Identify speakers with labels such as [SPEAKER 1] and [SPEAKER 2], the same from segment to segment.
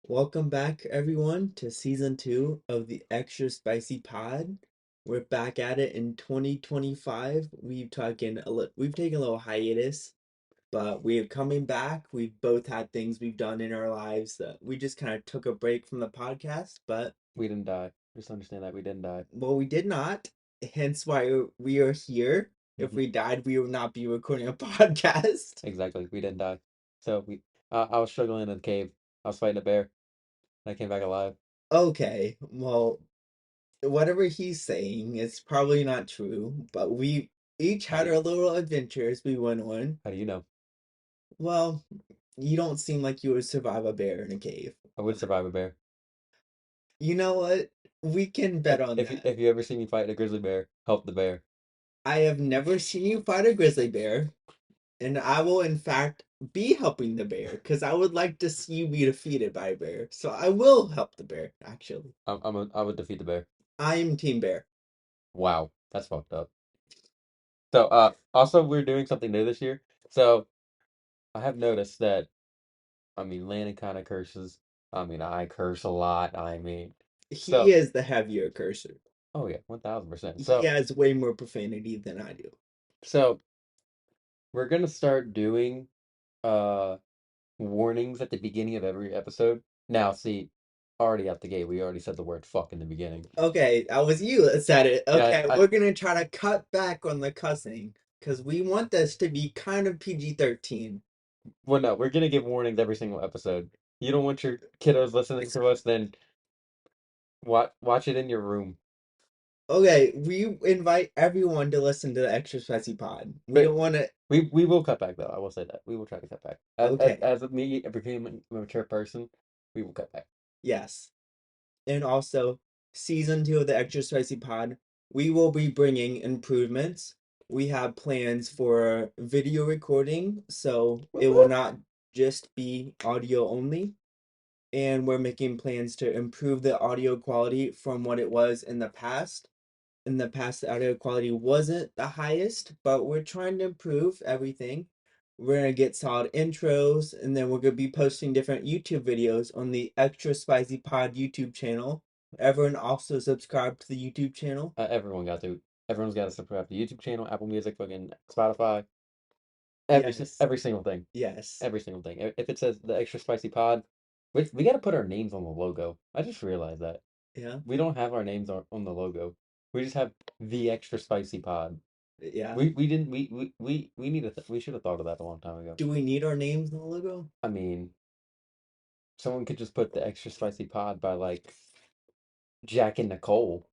[SPEAKER 1] Welcome back, everyone, to season two of the Extra Spicy Pod. We're back at it in 2025. We've taken a little hiatus, but we are coming back. We've both had things we've done in our lives that we just kind of took a break from the podcast, but
[SPEAKER 2] We didn't die. Just understand that we didn't die.
[SPEAKER 1] well, we did not. Hence why we are here. If
[SPEAKER 2] Hmm.
[SPEAKER 1] we died, we would not be recording a podcast.
[SPEAKER 2] Exactly. We didn't die. So I was struggling in the cave. I was fighting a bear. And I came back alive.
[SPEAKER 1] Okay, well, whatever he's saying is probably not true, but we each
[SPEAKER 2] How
[SPEAKER 1] had
[SPEAKER 2] do you,
[SPEAKER 1] our little adventures we went on.
[SPEAKER 2] how do you know?
[SPEAKER 1] Well, you don't seem like you would survive a bear in a cave.
[SPEAKER 2] I would survive a bear.
[SPEAKER 1] You know what? We can bet
[SPEAKER 2] If
[SPEAKER 1] on
[SPEAKER 2] if you,
[SPEAKER 1] that.
[SPEAKER 2] if you ever see me fight a grizzly bear, help the bear.
[SPEAKER 1] I have never seen you fight a grizzly bear, and I will in fact be helping the bear because I would like to see you be defeated by a bear. So I will help the bear, actually.
[SPEAKER 2] I would defeat the bear.
[SPEAKER 1] I am Team Bear.
[SPEAKER 2] Wow, that's fucked up. So also we're doing something new this year. So I have noticed that Landon kind of curses. I curse a lot.
[SPEAKER 1] He
[SPEAKER 2] So
[SPEAKER 1] is the heavier cursor.
[SPEAKER 2] oh yeah, 1000%.
[SPEAKER 1] He
[SPEAKER 2] So
[SPEAKER 1] has way more profanity than I do.
[SPEAKER 2] so we're gonna start doing uh warnings at the beginning of every episode. Now, see, already out the gate, we already said the word fuck in the beginning.
[SPEAKER 1] Okay, that was you that said it.
[SPEAKER 2] Yeah,
[SPEAKER 1] Okay, we're gonna try to cut back on the cussing because we want this to be kind of PG-13.
[SPEAKER 2] well, no, we're gonna give warnings every single episode. You don't want your kiddos listening to us, then watch it in your room.
[SPEAKER 1] Okay, we invite everyone to listen to the Extra Spicy Pod. We
[SPEAKER 2] But
[SPEAKER 1] don't want to.
[SPEAKER 2] we will cut back though. I will say that we will try to cut back.
[SPEAKER 1] Okay,
[SPEAKER 2] As me becoming a mature person, we will cut back.
[SPEAKER 1] yes. And also, season two of the Extra Spicy Pod, we will be bringing improvements. We have plans for video recording, so it will not just be audio only. And we're making plans to improve the audio quality from what it was in the past. In the past, the audio quality wasn't the highest, but we're trying to improve everything. We're gonna get solid intros, and then we're gonna be posting different YouTube videos on the Extra Spicy Pod YouTube channel. Everyone also subscribe to the YouTube channel.
[SPEAKER 2] Everyone's got to subscribe to the YouTube channel, Apple Music, fucking Spotify,
[SPEAKER 1] Yes,
[SPEAKER 2] every single thing.
[SPEAKER 1] yes,
[SPEAKER 2] Every single thing. If it says the extra spicy pod, we got to put our names on the logo. I just realized that
[SPEAKER 1] yeah,
[SPEAKER 2] we don't have our names on the logo. We just have the extra spicy pod.
[SPEAKER 1] yeah.
[SPEAKER 2] We didn't we need we should have thought of that a long time ago.
[SPEAKER 1] Do we need our names in the logo?
[SPEAKER 2] I mean, someone could just put the extra spicy pod by like Jack and Nicole,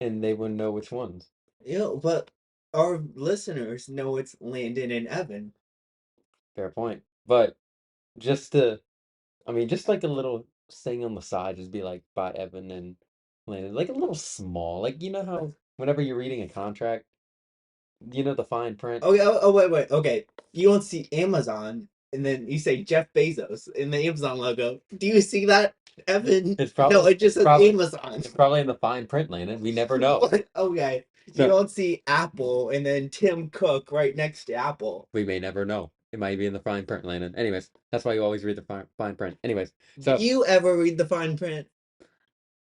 [SPEAKER 2] and they wouldn't know which ones.
[SPEAKER 1] Yeah, but our listeners know it's Landon and Evan.
[SPEAKER 2] Fair point. But just to just like a little thing on the side, just be like by Evan and Landon, like a little small. Like you know how whenever you're reading a contract, you know the fine print.
[SPEAKER 1] Oh, yeah, oh, wait. Okay. You don't see Amazon, and then you say Jeff Bezos in the Amazon logo. Do you see that, Evan?
[SPEAKER 2] It's
[SPEAKER 1] No,
[SPEAKER 2] probably
[SPEAKER 1] it just
[SPEAKER 2] it's
[SPEAKER 1] says
[SPEAKER 2] probably
[SPEAKER 1] Amazon.
[SPEAKER 2] it's probably in the fine print, Landon. We never know.
[SPEAKER 1] What? Okay. You
[SPEAKER 2] So
[SPEAKER 1] don't see Apple and then Tim Cook right next to Apple.
[SPEAKER 2] we may never know. It might be in the fine print, Landon. Anyways, that's why you always read the fine print. Anyways,
[SPEAKER 1] Do
[SPEAKER 2] so
[SPEAKER 1] you ever read the fine print?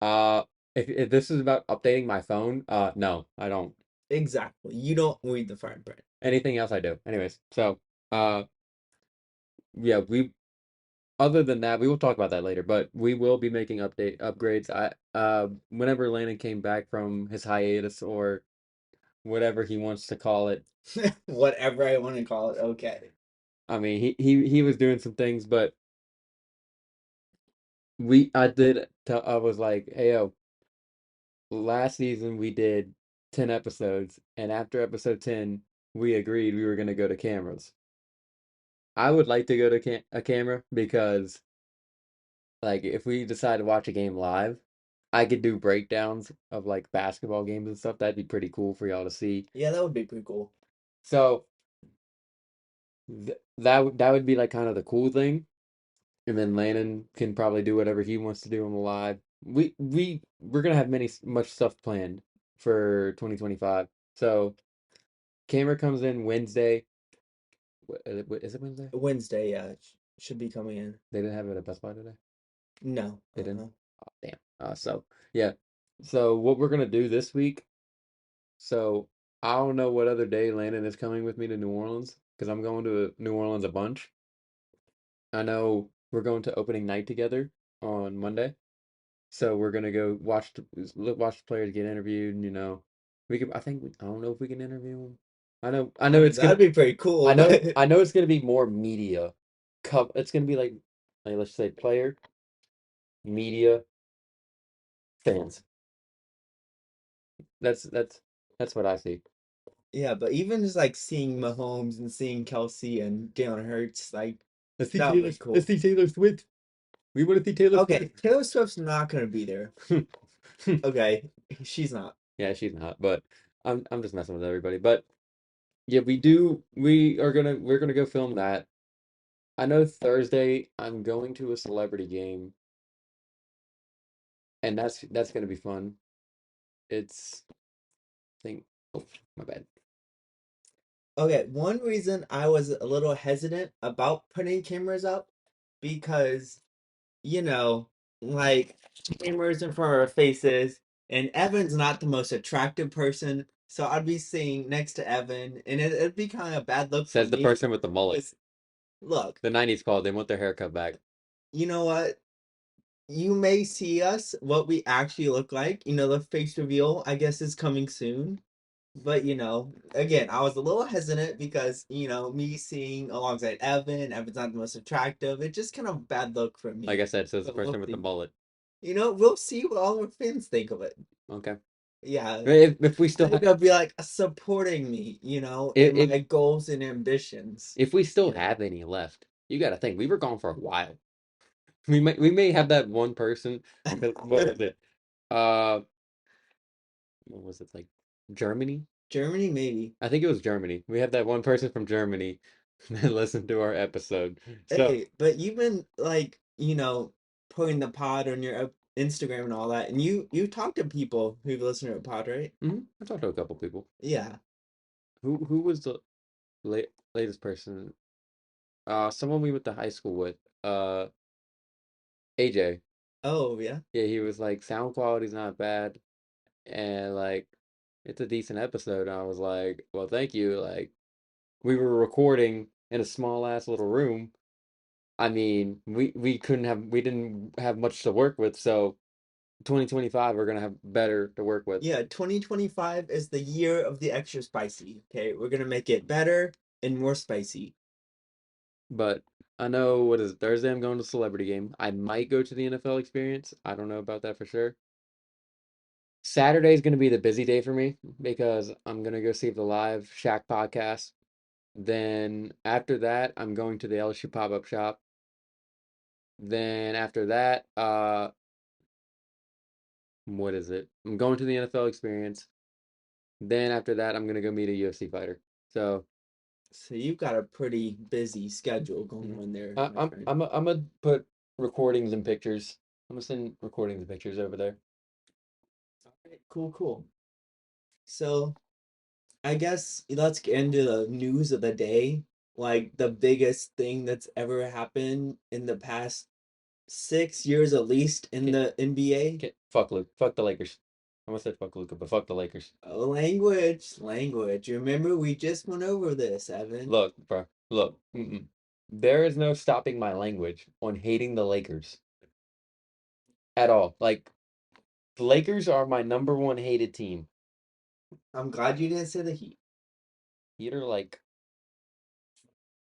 [SPEAKER 2] uh, if this is about updating my phone, no, I don't.
[SPEAKER 1] Exactly. You don't read the fine print.
[SPEAKER 2] Anything else I do. Anyways, so uh, yeah, we other than that, we will talk about that later, but we will be making upgrades. Whenever Landon came back from his hiatus or whatever he wants to call it,
[SPEAKER 1] Whatever I want to call it. Okay.
[SPEAKER 2] he was doing some things, but I was like, hey yo, last season we did 10 episodes, and after episode 10, we agreed we were gonna go to cameras. I would like to go to a camera because like if we decide to watch a game live, I could do breakdowns of like basketball games and stuff. That'd be pretty cool for y'all to see.
[SPEAKER 1] Yeah, that would be pretty cool.
[SPEAKER 2] So that would be like kind of the cool thing. And then Landon can probably do whatever he wants to do on the live. We're gonna have much stuff planned for 2025. So camera comes in Wednesday. Is it Wednesday?
[SPEAKER 1] Wednesday, yeah, should be coming in.
[SPEAKER 2] They didn't have it at Best Buy today.
[SPEAKER 1] No.
[SPEAKER 2] They didn't?
[SPEAKER 1] Uh-uh.
[SPEAKER 2] Oh, damn. So yeah. So what we're gonna do this week, so I don't know what other day Landon is coming with me to New Orleans because I'm going to New Orleans a bunch. I know we're going to opening night together on Monday. So we're gonna go watch the players get interviewed, and, we could. I don't know if we can interview them. I know it's
[SPEAKER 1] That'd
[SPEAKER 2] gonna.
[SPEAKER 1] be pretty cool, but
[SPEAKER 2] I know it's gonna be more media. It's gonna be like let's say player, media, fans. That's what I see.
[SPEAKER 1] yeah, but even just like seeing Mahomes and seeing Kelsey and Jalen Hurts, like that would be
[SPEAKER 2] Let's
[SPEAKER 1] cool.
[SPEAKER 2] see Taylor Swift. We want to see Taylor
[SPEAKER 1] Okay,
[SPEAKER 2] Swift.
[SPEAKER 1] Taylor Swift's not gonna be there. Okay, she's not.
[SPEAKER 2] Yeah, she's not, but I'm just messing with everybody. But yeah, we're gonna go film that. I know Thursday I'm going to a celebrity game, and that's gonna be fun. It's I think oh my bad.
[SPEAKER 1] Okay, one reason I was a little hesitant about putting cameras up because, you know, like cameras in front of our faces, and Evan's not the most attractive person, so I'd be sitting next to Evan, and it'd be kind of a bad look for
[SPEAKER 2] Says the
[SPEAKER 1] me.
[SPEAKER 2] person with the mullet.
[SPEAKER 1] Because, look,
[SPEAKER 2] The 90s called. They want their haircut back.
[SPEAKER 1] you know what? You may see us what we actually look like. The face reveal, I guess, is coming soon. But again, I was a little hesitant because me seeing alongside Evan's not the most attractive. It's just kind of a bad look for
[SPEAKER 2] Like
[SPEAKER 1] me.
[SPEAKER 2] I said, says the
[SPEAKER 1] But we'll
[SPEAKER 2] person with the
[SPEAKER 1] see.
[SPEAKER 2] mullet.
[SPEAKER 1] We'll see what all our fans think of it.
[SPEAKER 2] Okay.
[SPEAKER 1] Yeah,
[SPEAKER 2] If we still
[SPEAKER 1] they're
[SPEAKER 2] have
[SPEAKER 1] gonna be like supporting me, in
[SPEAKER 2] if
[SPEAKER 1] my goals and ambitions.
[SPEAKER 2] if we still
[SPEAKER 1] You know,
[SPEAKER 2] have any left, you got to think we were gone for a while. We may have that one person. What was it? Uh, what was it like? Germany?
[SPEAKER 1] Germany maybe.
[SPEAKER 2] I think it was Germany. We have that one person from Germany that listened to our episode. So
[SPEAKER 1] Hey, but you've been like, putting the pod on your Instagram and all that, and you talk to people who've listened to a pod, right?
[SPEAKER 2] I talked to a couple people.
[SPEAKER 1] Yeah.
[SPEAKER 2] Who was the latest person? Someone we went to high school with. AJ.
[SPEAKER 1] Oh, yeah.
[SPEAKER 2] Yeah, he was like, sound quality's not bad, and like, it's a decent episode. And I was like, well, thank you. Like, we were recording in a small ass little room. I mean, we didn't have much to work with, so 2025 we're gonna have better to work with.
[SPEAKER 1] Yeah, 2025 is the year of the extra spicy. Okay, we're gonna make it better and more spicy.
[SPEAKER 2] But I know what is it, Thursday I'm going to celebrity game. I might go to the NFL experience. I don't know about that for sure. Saturday is gonna be the busy day for me because I'm gonna go see the live Shaq podcast. Then after that, I'm going to the LSU pop-up shop. Then after that, what is it? I'm going to the NFL experience. Then after that, I'm gonna go meet a UFC fighter. So
[SPEAKER 1] So you've got a pretty busy schedule going
[SPEAKER 2] mhm.
[SPEAKER 1] on there,
[SPEAKER 2] I,
[SPEAKER 1] my
[SPEAKER 2] I'm
[SPEAKER 1] friend.
[SPEAKER 2] I'm gonna put recordings and pictures. I'm gonna send recordings and pictures over there.
[SPEAKER 1] All right, cool, cool. So I guess let's get into the news of the day. Like the biggest thing that's ever happened in the past 6 years at least in
[SPEAKER 2] Can't,
[SPEAKER 1] the NBA.
[SPEAKER 2] fuck Luke. Fuck the Lakers. I almost said fuck Luka, but fuck the Lakers.
[SPEAKER 1] Language, language. Remember, we just went over this, Evan.
[SPEAKER 2] Look, bro. Look. There is no stopping my language on hating the Lakers at all. Like the Lakers are my number one hated team.
[SPEAKER 1] I'm glad you didn't say the Heat.
[SPEAKER 2] You're like,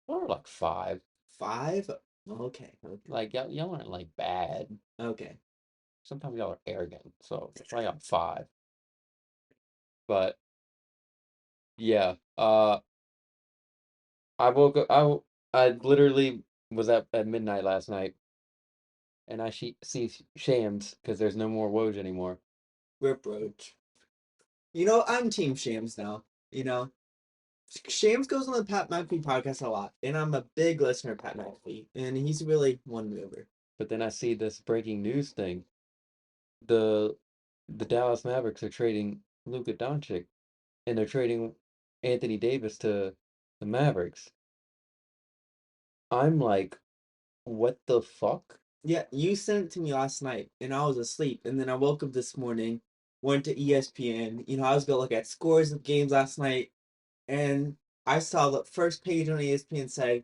[SPEAKER 2] we're like five.
[SPEAKER 1] Five? Okay, okay,
[SPEAKER 2] Like y'all aren't like bad.
[SPEAKER 1] okay.
[SPEAKER 2] Sometimes y'all are arrogant. So that's why I'm five. But yeah, I woke up. I literally was at midnight last night, and I see Shams because there's no more Woj anymore.
[SPEAKER 1] Rip Roach. I'm Team Shams now. You know, Shams goes on the Pat McAfee podcast a lot, and I'm a big listener of Pat McAfee, and he's really won me over.
[SPEAKER 2] But then I see this breaking news thing. The the Dallas Mavericks are trading Luka Doncic, and they're trading Anthony Davis to the Mavericks. I'm like, what the fuck?
[SPEAKER 1] Yeah, you sent it to me last night and I was asleep. And then I woke up this morning, went to ESPN. I was gonna look at scores of games last night, and I saw the first page on ESPN say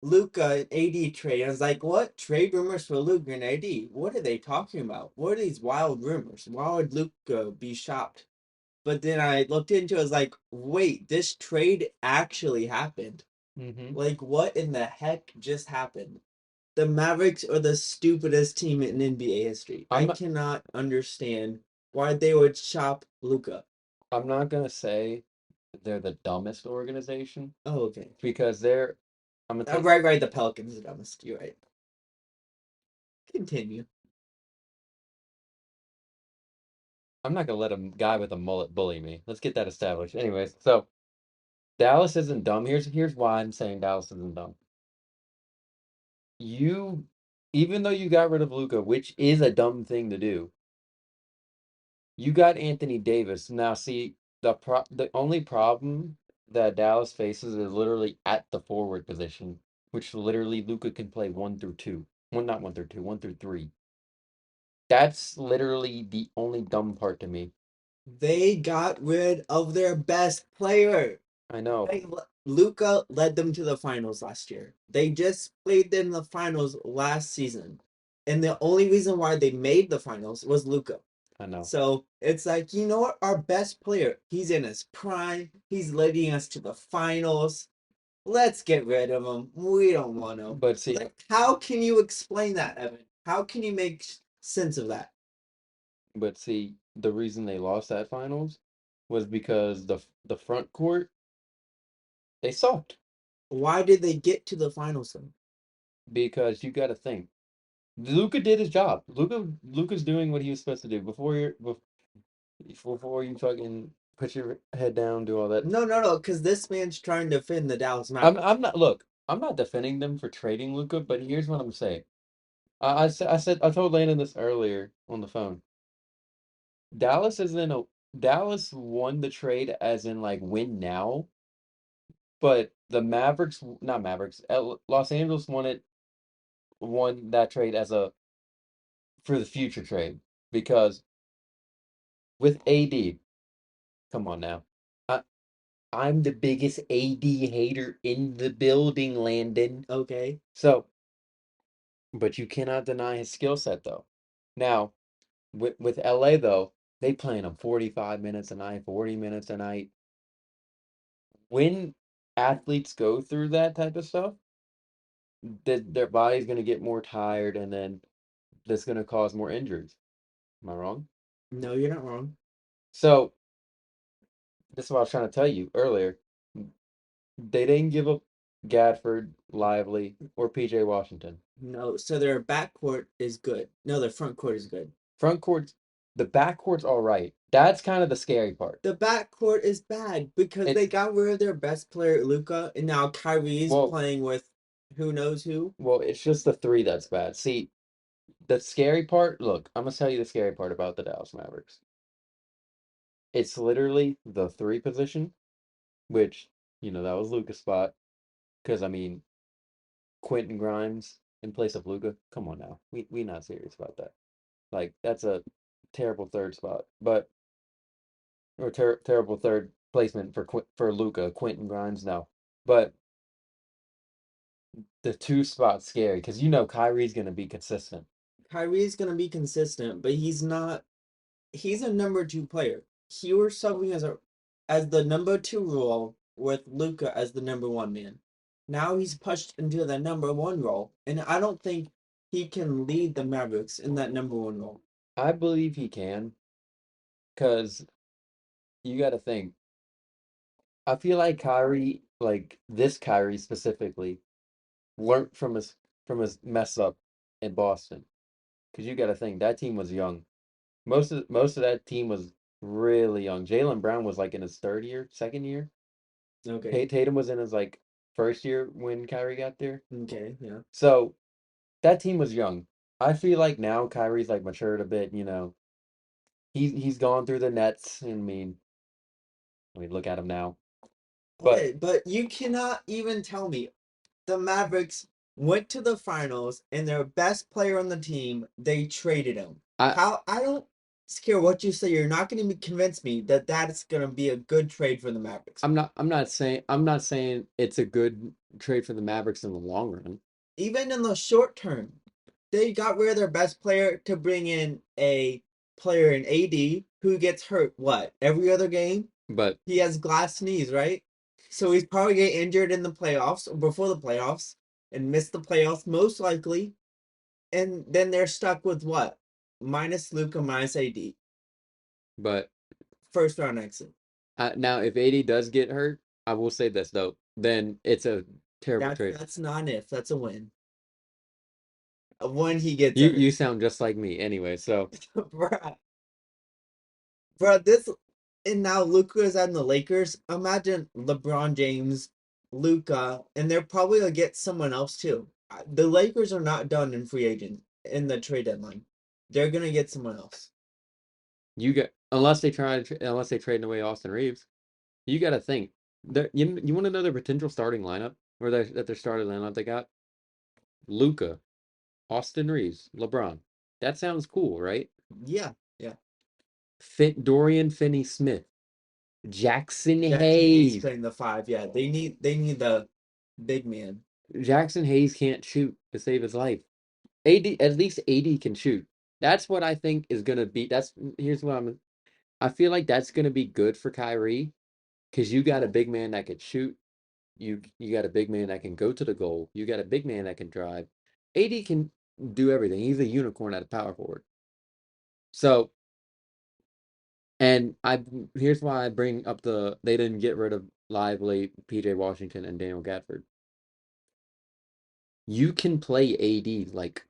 [SPEAKER 1] Luca and AD trade. I was like, what? Trade rumors for Luca and AD? What are they talking about? What are these wild rumors? Why would Luca be shopped? But then I looked into it, I was like, wait, this trade actually happened.
[SPEAKER 2] Hmm.
[SPEAKER 1] Like, what in the heck just happened? The Mavericks are the stupidest team in NBA history.
[SPEAKER 2] I'm
[SPEAKER 1] I
[SPEAKER 2] not,
[SPEAKER 1] cannot understand why they would shop Luca.
[SPEAKER 2] I'm not gonna say they're the dumbest organization
[SPEAKER 1] Oh, okay.
[SPEAKER 2] because they're. I'm gonna take.
[SPEAKER 1] Right. The Pelicans are the dumbest. You're right. Continue.
[SPEAKER 2] I'm not gonna let a guy with a mullet bully me. Let's get that established. Anyways, so Dallas isn't dumb. Here's why I'm saying Dallas isn't dumb. You, even though you got rid of Luca, which is a dumb thing to do, you got Anthony Davis. Now, see, the only problem that Dallas faces is literally at the forward position, which literally Luca can play 1 through 2. Well, not 1 through 2, 1 through 3. That's literally the only dumb part to me.
[SPEAKER 1] They got rid of their best player.
[SPEAKER 2] I know,
[SPEAKER 1] Luca led them to the finals last year. They just played in the finals last season. And the only reason why they made the finals was Luca.
[SPEAKER 2] I know.
[SPEAKER 1] So it's like, you know what? Our best player, he's in his prime. He's leading us to the finals. Let's get rid of him. We don't want him.
[SPEAKER 2] But see,
[SPEAKER 1] Like, how can you explain that, Evan? How can you make sense of that?
[SPEAKER 2] the reason they lost that finals was because the front court they sucked.
[SPEAKER 1] Why did they get to the finals then?
[SPEAKER 2] Because you got to think, Luca did his job. Luca's doing what he was supposed to do before you fucking put your head down, do all that.
[SPEAKER 1] No, because this man's trying to defend the Dallas
[SPEAKER 2] I'm
[SPEAKER 1] Mavericks.
[SPEAKER 2] not look. I'm not defending them for trading Luca, but here's what I'm saying. I told Landon this earlier on the phone. Dallas is in a Dallas won the trade as in like win now, but the Mavericks, not Mavericks, Los Angeles won that trade as a for the future trade because with AD, come on now. I, I'm the biggest AD hater in the building, Landon.
[SPEAKER 1] Okay.
[SPEAKER 2] So, but you cannot deny his skill set though. Now, with LA though, they playing him 45 minutes a night, 40 minutes a night. When athletes go through that type of stuff, their body's going to get more tired and then that's going to cause more injuries. Am I wrong?
[SPEAKER 1] No, you're not wrong.
[SPEAKER 2] So, this is what I was trying to tell you earlier. They didn't give up Gadford, Lively, or PJ Washington.
[SPEAKER 1] No, so their backcourt is good. No, their front court is good.
[SPEAKER 2] Front court's the back court's all right. That's kind of the scary part.
[SPEAKER 1] The backcourt is bad because
[SPEAKER 2] It's
[SPEAKER 1] they got rid of their best player, Luca, and now Kyrie's
[SPEAKER 2] well,
[SPEAKER 1] playing with who knows who.
[SPEAKER 2] it's just the three that's bad. See, the scary part, look, I'm gonna tell you the scary part about the Dallas Mavericks. It's literally the three position, which, that was Luca's spot. Because I mean, Quentin Grimes in place of Luca. Come on now. We not serious about that. Like that's a terrible third spot. But or terrible third placement for Luca, Quentin Grimes, no. But the two spots scary because Kyrie's gonna be consistent.
[SPEAKER 1] Kyrie's gonna be consistent, but he's not. He's a number two player. He was subbing as the number two role with Luca as the number one man. Now he's pushed into the number one role, and I don't think he can lead the Mavericks in that number one role.
[SPEAKER 2] I believe he can, because you gotta think. I feel like Kyrie, like this Kyrie specifically, learned from his mess up in Boston. Because you gotta think that team was young. Most of that team was really young. Jaylen Brown was like in his third year, second year.
[SPEAKER 1] Okay.
[SPEAKER 2] Tatum was in his like first year when Kyrie got there.
[SPEAKER 1] Okay. Yeah.
[SPEAKER 2] So that team was young. I feel like now Kyrie's like matured a bit. He's gone through the Nets. I mean, look at him now. But
[SPEAKER 1] Okay, but you cannot even tell me the Mavericks went to the finals, and their best player on the team, they traded him.
[SPEAKER 2] I
[SPEAKER 1] How I don't care what you say, you're not going to convince me that that's going to be a good trade for the Mavericks.
[SPEAKER 2] I'm not saying it's a good trade for the Mavericks in the long run,
[SPEAKER 1] Even in the short term, they got rid of their best player to bring in a player in AD who gets hurt what every other game.
[SPEAKER 2] but
[SPEAKER 1] He has glass knees, right? So he's probably get injured in the playoffs or before the playoffs and miss the playoffs most likely. And then they're stuck with what? Minus Luca, minus AD.
[SPEAKER 2] but
[SPEAKER 1] First round exit.
[SPEAKER 2] now if AD does get hurt, I will say this though, then it's a terrible trade.
[SPEAKER 1] That's not an if, that's a win. When he gets
[SPEAKER 2] You
[SPEAKER 1] hurt.
[SPEAKER 2] sound just like me anyway, so
[SPEAKER 1] Bruh. Bruh, this and now Luca is on the Lakers. Imagine LeBron James, Luca, and they're probably gonna get someone else too. The Lakers are not done in free agent in the trade deadline. They're gonna get someone else.
[SPEAKER 2] you get unless they trade away Austin Reeves, you got to think. You want to know their potential starting lineup or their starting lineup they got? Luca, Austin Reeves, LeBron. That sounds cool, right?
[SPEAKER 1] Yeah, yeah.
[SPEAKER 2] Dorian Finney-Smith, Jackson
[SPEAKER 1] Jackson Hayes
[SPEAKER 2] Hayes.
[SPEAKER 1] playing the five. Yeah, they need the big man.
[SPEAKER 2] Jackson Hayes can't shoot to save his life. AD, at least AD can shoot. That's what I think is gonna be. Here's what I feel like that's gonna be good for Kyrie because you got a big man that can shoot. You got a big man that can go to the goal. You got a big man that can drive. AD can do everything. He's a unicorn at a power forward. So, and I here's why I bring up they didn't get rid of Lively, PJ Washington, and Daniel Gafford. You can play AD like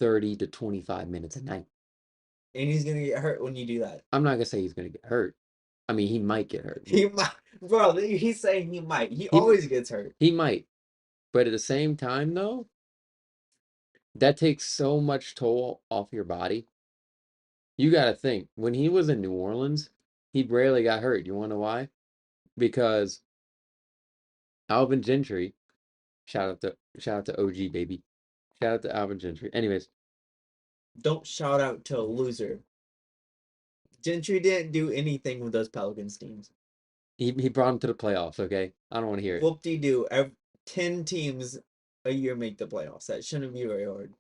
[SPEAKER 2] 30 to 25 minutes a night.
[SPEAKER 1] And he's gonna get hurt when you do that.
[SPEAKER 2] I'm not gonna say he's gonna get hurt. I mean, he might get hurt.
[SPEAKER 1] He might, bro. He's saying he might. He
[SPEAKER 2] He
[SPEAKER 1] always gets hurt.
[SPEAKER 2] he might, but at the same time, though, that takes so much toll off your body. You got to think when he was in New Orleans, he rarely got hurt. You want to know why? Because Alvin Gentry, shout out to OG baby, shout out to Alvin Gentry. Anyways,
[SPEAKER 1] Don't shout out to a loser. Gentry didn't do anything with those Pelicans teams.
[SPEAKER 2] he brought him to the playoffs. Okay, I don't want to hear it.
[SPEAKER 1] Whoop de doo. 10 teams a year make the playoffs. That shouldn't be very hard.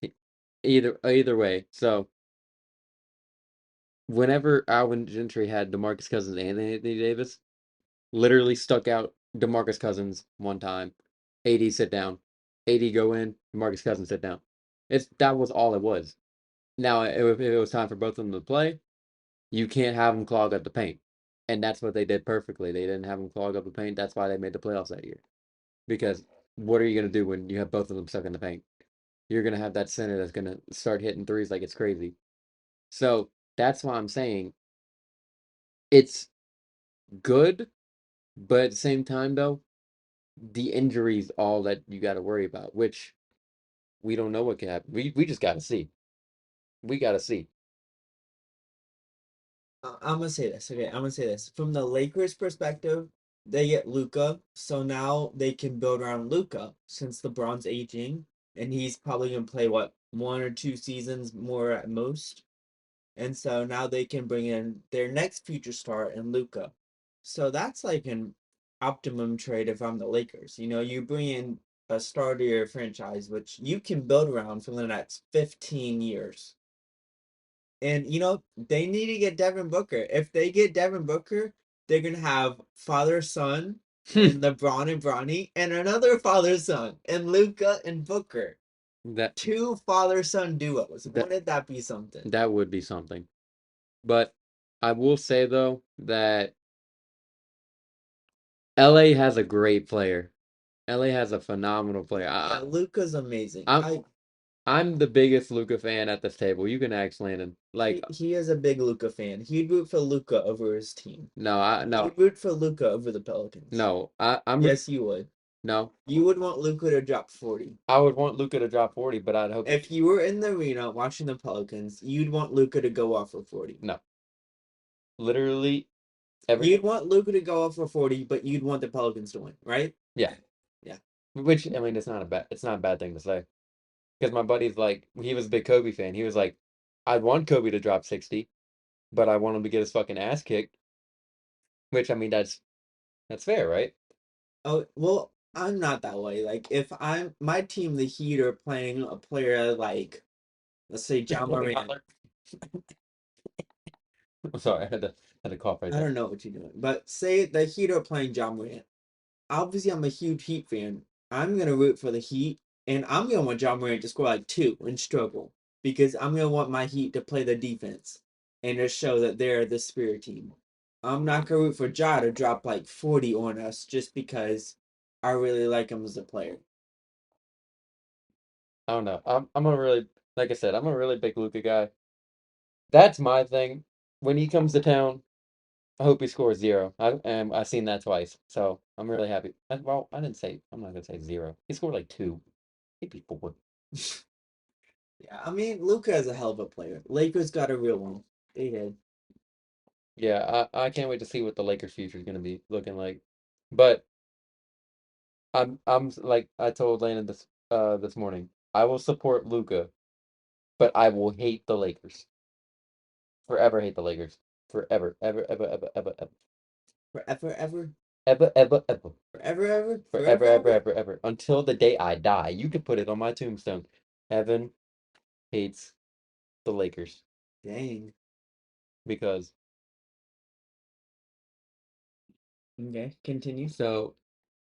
[SPEAKER 2] Either way, so whenever Alvin Gentry had DeMarcus Cousins and Anthony Davis, literally stuck out DeMarcus Cousins one time. AD sit down. AD go in. DeMarcus Cousins sit down. That was all it was. Now, if it was time for both of them to play, you can't have them clog up the paint, and that's what they did perfectly. They didn't have them clog up the paint. That's why they made the playoffs that year. Because what are you gonna do when you have both of them stuck in the paint? You're gonna have that center that's gonna start hitting threes like it's crazy. So that's why I'm saying it's good, but at the same time, though, the injuries all that you got to worry about, which we don't know what can happen. We just got to see. We got to see.
[SPEAKER 1] I'm gonna say this. Okay, I'm gonna say this. From the Lakers' perspective, they get Luca, so now they can build around Luca since LeBron's aging, and he's probably gonna play what 1 or 2 seasons more at most. And so now they can bring in their next future star in Luca. So that's like an optimum trade if I'm the Lakers. You bring in a star to your franchise, which you can build around for the next 15 years. And they need to get Devin Booker. If they get Devin Booker, they're gonna have father son and LeBron and Bronny, and another father son and Luca and Booker.
[SPEAKER 2] that
[SPEAKER 1] Two father son duos.
[SPEAKER 2] that
[SPEAKER 1] Wouldn't that be something?
[SPEAKER 2] that would be something. But I will say though that LA has a great player. LA has a phenomenal player.
[SPEAKER 1] Yeah, Luca's amazing.
[SPEAKER 2] I'm
[SPEAKER 1] I
[SPEAKER 2] I'm the biggest Luca fan at this table. You can ask Landon. Like
[SPEAKER 1] he is a big Luca fan. He'd root for Luca over his team.
[SPEAKER 2] no, I no
[SPEAKER 1] He'd root for Luca over the Pelicans.
[SPEAKER 2] no. I'm
[SPEAKER 1] Yes, you would.
[SPEAKER 2] no.
[SPEAKER 1] You would want Luca to drop 40.
[SPEAKER 2] I would want Luca to drop 40, but I'd hope
[SPEAKER 1] If you were in the arena watching the Pelicans, you'd want Luca to go off for 40.
[SPEAKER 2] no. Literally every
[SPEAKER 1] You'd want Luca to go off for 40, but you'd want the Pelicans to win, right?
[SPEAKER 2] yeah.
[SPEAKER 1] Yeah.
[SPEAKER 2] which I mean, it's not a bad thing to say. Because my buddy's like, he was a big Kobe fan. He was like, I want Kobe to drop 60, but I want him to get his fucking ass kicked. Which I mean, that's fair, right?
[SPEAKER 1] Oh, well, I'm not that way. Like, if I'm my team, the Heat, are playing a player like, let's say, John
[SPEAKER 2] Jimmy
[SPEAKER 1] Moran.
[SPEAKER 2] Butler. I'm sorry, I had to cough right
[SPEAKER 1] I
[SPEAKER 2] there.
[SPEAKER 1] don't know what you're doing, but say the Heat are playing John Moran. Obviously, I'm a huge Heat fan. I'm gonna root for the Heat, and I'm gonna want John Morant to score like two and struggle because I'm gonna want my Heat to play the defense and to show that they're the spirit team. I'm not gonna root for Ja to drop like 40 on us just because I really like him as a player.
[SPEAKER 2] I don't know. I'm a really like I said, I'm a really big Luka guy. That's my thing. When he comes to town, I hope he scores zero. I've seen that twice, so I'm really happy. Well, I didn't say I'm not gonna say zero. He scored like two, maybe four.
[SPEAKER 1] Yeah, I mean Luca is a hell of a player. Lakers got a real one. They did.
[SPEAKER 2] Yeah, I can't wait to see what the Lakers' future is gonna be looking like. But like I told Landon this morning, I will support Luca, but I will hate the Lakers. Forever hate the Lakers. Forever, ever, ever, ever, ever, ever,
[SPEAKER 1] Forever, ever,
[SPEAKER 2] ever, ever, ever,
[SPEAKER 1] forever, ever,
[SPEAKER 2] forever,
[SPEAKER 1] forever,
[SPEAKER 2] ever,
[SPEAKER 1] ever.
[SPEAKER 2] ever, ever, until the day I die. You could put it on my tombstone. Evan hates the Lakers
[SPEAKER 1] Dang.
[SPEAKER 2] because
[SPEAKER 1] Okay, continue.
[SPEAKER 2] so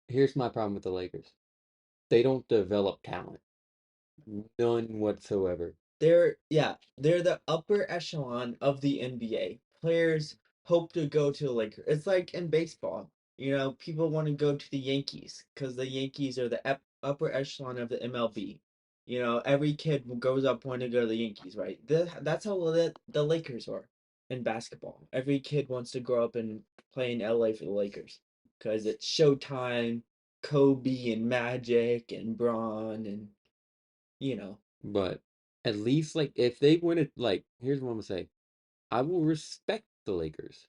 [SPEAKER 2] here's my problem with the Lakers. They don't develop talent. None whatsoever.
[SPEAKER 1] They're the upper echelon of the NBA. Players hope to go to the Lakers. It's like in baseball. People want to go to the Yankees because the Yankees are the upper echelon of the MLB. Every kid grows up wanting to go to the Yankees, right? That's how the Lakers are in basketball. Every kid wants to grow up and play in LA for the Lakers because it's Showtime, Kobe and Magic and Braun and you know.
[SPEAKER 2] But at least like if they win it, like here's what I'm gonna say. I will respect the Lakers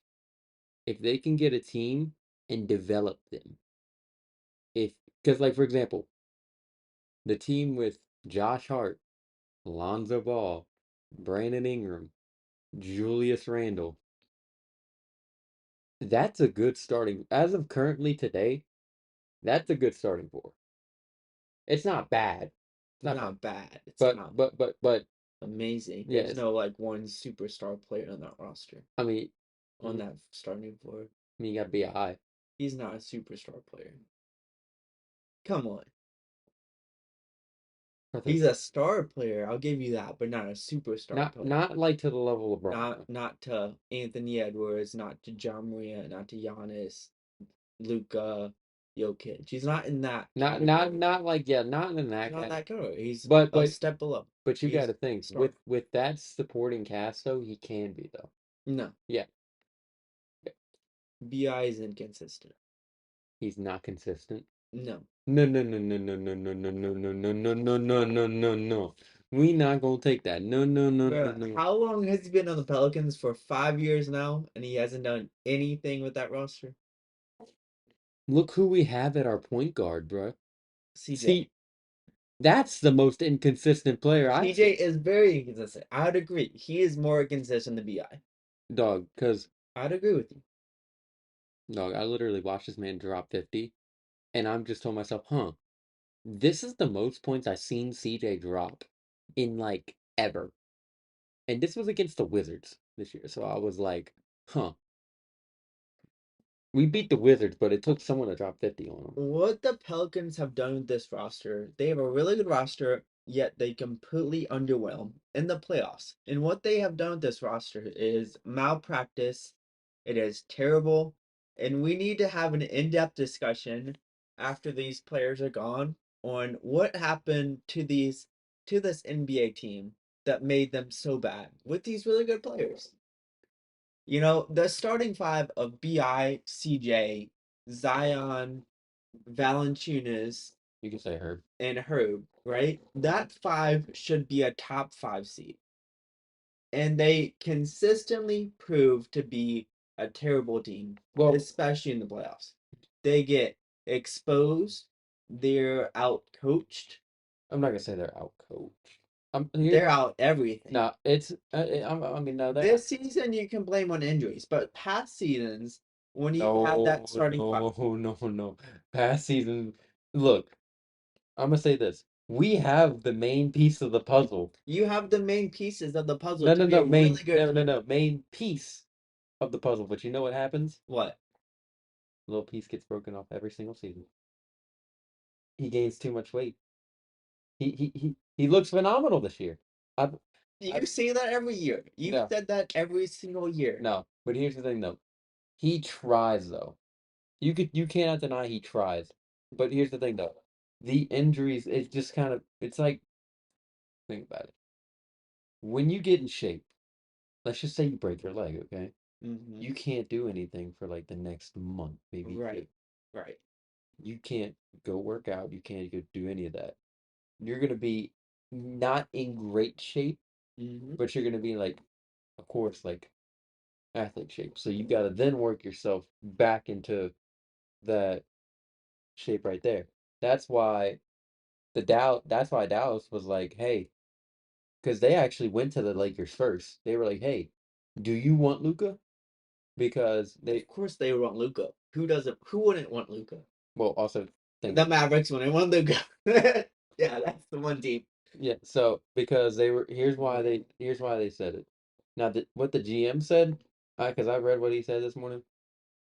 [SPEAKER 2] if they can get a team and develop them. If because like for example, the team with Josh Hart, Lonzo Ball, Brandon Ingram, Julius Randle, that's a good starting as of currently today, that's a good starting four. It's not bad. It's not bad.
[SPEAKER 1] Not bad. It's
[SPEAKER 2] But
[SPEAKER 1] not
[SPEAKER 2] but but but
[SPEAKER 1] amazing.
[SPEAKER 2] yeah,
[SPEAKER 1] There's no like one superstar player on that roster,
[SPEAKER 2] I mean
[SPEAKER 1] on
[SPEAKER 2] you,
[SPEAKER 1] that starting floor.
[SPEAKER 2] you gotta be a high.
[SPEAKER 1] He's not a superstar player. Come on. He's a star player. I'll give you that, but not a superstar player.
[SPEAKER 2] Not like to the level of LeBron
[SPEAKER 1] Not
[SPEAKER 2] though.
[SPEAKER 1] not to Anthony Edwards, not to John Maria, not to Giannis, Luca, Jokic. He's not in that category.
[SPEAKER 2] Not like yeah, not in
[SPEAKER 1] He's
[SPEAKER 2] that
[SPEAKER 1] not in
[SPEAKER 2] cat.
[SPEAKER 1] that category. He's
[SPEAKER 2] But
[SPEAKER 1] a
[SPEAKER 2] but
[SPEAKER 1] step below.
[SPEAKER 2] but you got
[SPEAKER 1] He's
[SPEAKER 2] to think
[SPEAKER 1] star.
[SPEAKER 2] with that supporting cast though, he can be though.
[SPEAKER 1] No,
[SPEAKER 2] Yeah,
[SPEAKER 1] Bi is inconsistent.
[SPEAKER 2] he's not consistent.
[SPEAKER 1] No.
[SPEAKER 2] No no no no no no no no no no no no no no no no no. We not gonna take that. No no no no
[SPEAKER 1] Bro,
[SPEAKER 2] no.
[SPEAKER 1] how long has he been on the Pelicans? For 5 years now, and he hasn't done anything with that roster?
[SPEAKER 2] Look who we have at our point guard, bro.
[SPEAKER 1] CJ.
[SPEAKER 2] See, that's the most inconsistent player I've
[SPEAKER 1] CJ
[SPEAKER 2] seen,
[SPEAKER 1] is very inconsistent. I would agree. He is more consistent than Bi.
[SPEAKER 2] dog. Cause
[SPEAKER 1] I'd agree with you.
[SPEAKER 2] dog, I literally watched this man drop 50, and I'm just told myself, huh. This is the most points I've seen CJ drop in like ever. And this was against the Wizards this year. So I was like, huh. We beat the Wizards, but it took someone to drop 50 on them.
[SPEAKER 1] What the Pelicans have done with this roster, they have a really good roster, yet they completely underwhelm in the playoffs. And what they have done with this roster is malpractice. It is terrible. And we need to have an in-depth discussion after these players are gone on what happened to this NBA team that made them so bad with these really good players. The starting five of Bi, CJ, Zion, Valanciunas,
[SPEAKER 2] You can say Herb.
[SPEAKER 1] and Herb, right? That five should be a top five seed. And they consistently prove to be a terrible team,
[SPEAKER 2] Well,
[SPEAKER 1] especially in the playoffs. They get exposed. they're out coached.
[SPEAKER 2] I'm not gonna say they're out coached. Here's
[SPEAKER 1] They're out everything.
[SPEAKER 2] no, it's I mean no, they're
[SPEAKER 1] This season you can blame on injuries, but past seasons when you have
[SPEAKER 2] no,
[SPEAKER 1] that starting five,
[SPEAKER 2] no. Past season, look, I'm gonna say this. We have the main piece of the puzzle.
[SPEAKER 1] you have the main pieces of the puzzle
[SPEAKER 2] No,
[SPEAKER 1] to
[SPEAKER 2] no,
[SPEAKER 1] be a
[SPEAKER 2] no,
[SPEAKER 1] really good team.
[SPEAKER 2] main piece of the puzzle. But you know what happens?
[SPEAKER 1] What?
[SPEAKER 2] Little piece gets broken off every single season. He gains too much weight. He looks phenomenal this year. I've,
[SPEAKER 1] You
[SPEAKER 2] I've
[SPEAKER 1] say that every year. You've
[SPEAKER 2] no,
[SPEAKER 1] said that every single year.
[SPEAKER 2] no. But here's the thing though. He tries though. You cannot deny he tries. But here's the thing though. The injuries, it's just kind of it's like think about it. When you get in shape, let's just say you break your leg, okay?
[SPEAKER 1] Hmm.
[SPEAKER 2] You can't do anything for like the next month, maybe two.
[SPEAKER 1] Right. Right.
[SPEAKER 2] You can't go work out, you can't go do any of that. You're gonna be not in great shape,
[SPEAKER 1] Hmm.
[SPEAKER 2] but you're gonna be like, of course, like athlete shape. So you gotta then work yourself back into that shape right there. That's why that's why Dallas was like, hey, because they actually went to the Lakers first. They were like, hey, do you want Luca? Because they
[SPEAKER 1] Of course they want Luca. Who doesn't? Who wouldn't want Luca?
[SPEAKER 2] well also think
[SPEAKER 1] The Mavericks wouldn't want Luca. Yeah, that's the one team.
[SPEAKER 2] yeah, so because they were here's why they said it. Now what the GM said, because I read what he said this morning,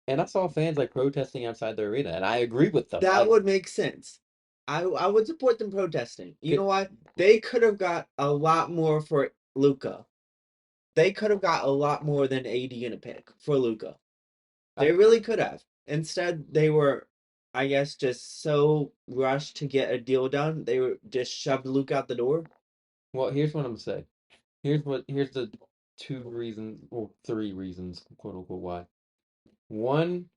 [SPEAKER 2] and I saw fans like protesting outside the arena, and I agree with them.
[SPEAKER 1] That
[SPEAKER 2] Like,
[SPEAKER 1] would make sense. I would support them protesting. You
[SPEAKER 2] c-
[SPEAKER 1] know why? They could have got a lot more for Luca. They could have got a lot more than AD in a pick for Luca.
[SPEAKER 2] I
[SPEAKER 1] They really could have. Instead, they were, I guess, just so rushed to get a deal done. They were just shoved Luke out the door.
[SPEAKER 2] well, here's what I'm gonna say. Here's the two reasons or three reasons, quote unquote, why. One,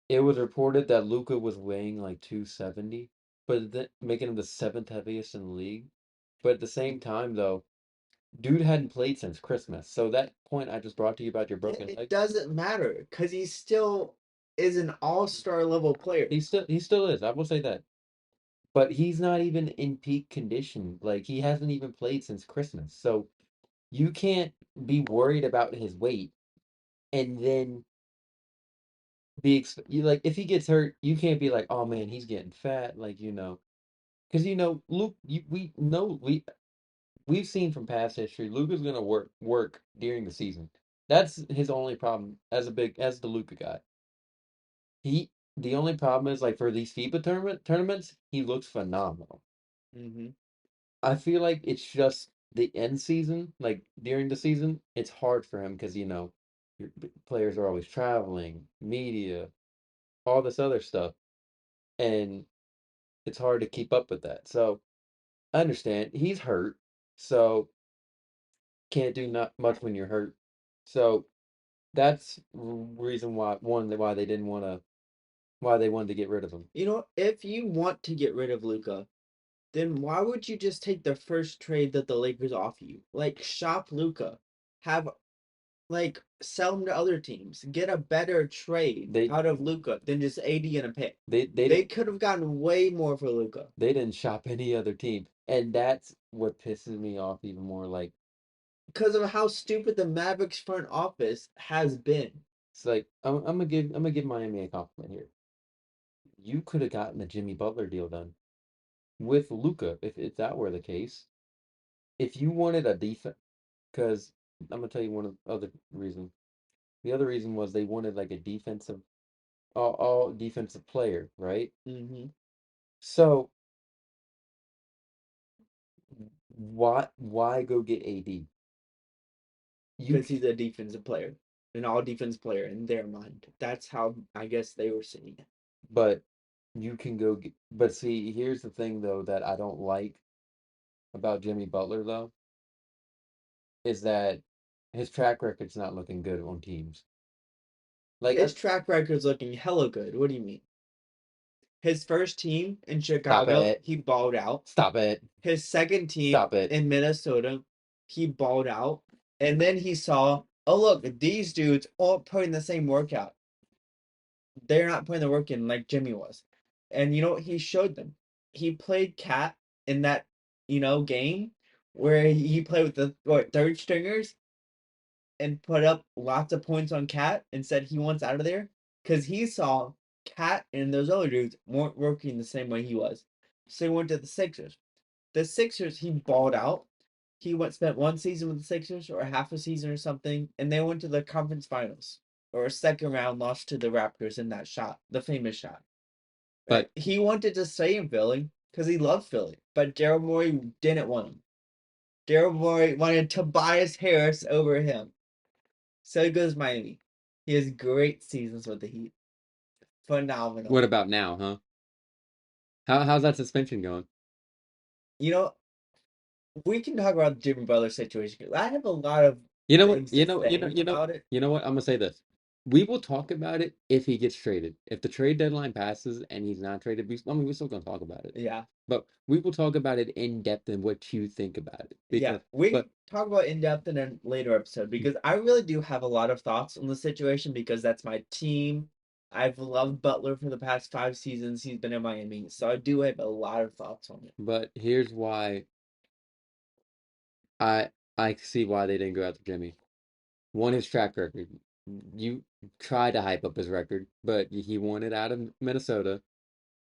[SPEAKER 2] it was reported that Luca was weighing like 270, but making him the seventh heaviest in the league. But at the same time, though, dude hadn't played since Christmas. So that point I just brought to you about your broken
[SPEAKER 1] It
[SPEAKER 2] leg,
[SPEAKER 1] doesn't matter because he still is an all-star level player.
[SPEAKER 2] he still is. I will say that. But he's not even in peak condition. Like he hasn't even played since Christmas. So you can't be worried about his weight and then you like if he gets hurt, you can't be like, "Oh man, he's getting fat," like because Luke, we've seen from past history, Luca's gonna work during the season. That's his only problem as the Luca guy. He the only problem is like for these FIBA tournaments, he looks phenomenal.
[SPEAKER 1] Hmm.
[SPEAKER 2] I feel like it's just the end season, like during the season, it's hard for him because your players are always traveling, media, all this other stuff, and it's hard to keep up with that. So I understand he's hurt, so can't do not much when you're hurt. So that's reason why they didn't want to why they wanted to get rid of him.
[SPEAKER 1] You know, if you want to get rid of Luca, then why would you just take the first trade that the Lakers offer you? Like shop Luca, have like sell him to other teams, get a better trade
[SPEAKER 2] They
[SPEAKER 1] out of Luca than just AD and a pick.
[SPEAKER 2] they
[SPEAKER 1] They
[SPEAKER 2] didn't
[SPEAKER 1] could have gotten way more for Luca
[SPEAKER 2] they didn't shop any other team, and that's what pisses me off even more. Like
[SPEAKER 1] because of how stupid the Mavericks front office has been.
[SPEAKER 2] it's like I'm gonna give Miami a compliment here. You could have gotten the Jimmy Butler deal done with Luca if that were the case. If you wanted a defense, because I'm gonna tell you one of the other reasons. The other reason was they wanted like a defensive, all defensive player, right?
[SPEAKER 1] Mm-hmm.
[SPEAKER 2] So why go get AD? You
[SPEAKER 1] Because he's a defensive player, an all defense player in their mind. That's how I guess they were seeing it.
[SPEAKER 2] but you can go get, but see, here's the thing though that I don't like about Jimmy Butler though is that his track record's not looking good on teams. Like,
[SPEAKER 1] His track record's looking hella good. What do you mean? His first team in
[SPEAKER 2] stop
[SPEAKER 1] Chicago,
[SPEAKER 2] it,
[SPEAKER 1] he balled out.
[SPEAKER 2] stop it,
[SPEAKER 1] His second team
[SPEAKER 2] stop it.
[SPEAKER 1] in Minnesota, he balled out. And then he saw, oh look, these dudes all putting the same workout. They're not putting the work in like Jimmy was. And you know what? He showed them. he played Cat in that game where he played with the third stringers and put up lots of points on Cat and said he wants out of there because he saw Cat and those other dudes weren't working the same way he was. So he went to the Sixers. The Sixers, he balled out. He spent one season with the Sixers or half a season or something, and they went to the conference finals or a second round loss to the Raptors in that shot, the famous shot. Right?
[SPEAKER 2] But
[SPEAKER 1] He wanted to stay in Philly because he loved Philly, but Daryl Morey didn't want him. Daryl Morey wanted Tobias Harris over him. So he goes Miami. He has great seasons with the Heat.
[SPEAKER 2] what
[SPEAKER 1] Phenomenal.
[SPEAKER 2] about now, huh? How's that suspension going?
[SPEAKER 1] You know, we can talk about the Jimmy Butler situation because I have a lot of
[SPEAKER 2] You know what?
[SPEAKER 1] things to say about it.
[SPEAKER 2] You know what? I'm gonna say this. We will talk about it if he gets traded. If the trade deadline passes and he's not traded, I mean, we're still gonna talk about it.
[SPEAKER 1] Yeah.
[SPEAKER 2] But we will talk about it in depth and what you think about it.
[SPEAKER 1] Yeah.
[SPEAKER 2] Because,
[SPEAKER 1] We
[SPEAKER 2] but
[SPEAKER 1] can talk about in depth in a later episode because I really do have a lot of thoughts on the situation because that's my team. I've loved Butler for the past 5 seasons. He's been in Miami. So I do have a lot of thoughts on it.
[SPEAKER 2] but here's why I I see why they didn't go after Jimmy. One, his track record. You try to hype up his record, but he wanted out of Minnesota,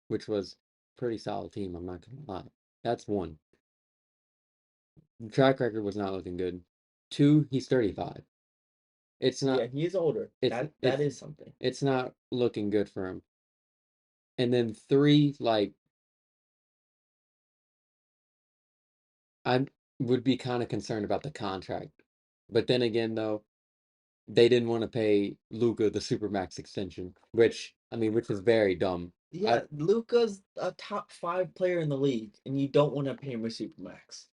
[SPEAKER 2] which was a pretty solid team. I'm not gonna lie. That's one. Track record was not looking good. Two, he's 35. It's
[SPEAKER 1] Yeah,
[SPEAKER 2] not
[SPEAKER 1] he's older.
[SPEAKER 2] it's
[SPEAKER 1] That
[SPEAKER 2] it's
[SPEAKER 1] is something.
[SPEAKER 2] it's not looking good for him. And then three, like I would be kind of concerned about the contract. But then again though, they didn't want to pay Luca the Supermax extension, which I mean, which is very dumb. I
[SPEAKER 1] Yeah, Luca's a top 5 player in the league, and you don't want to pay him a supermax.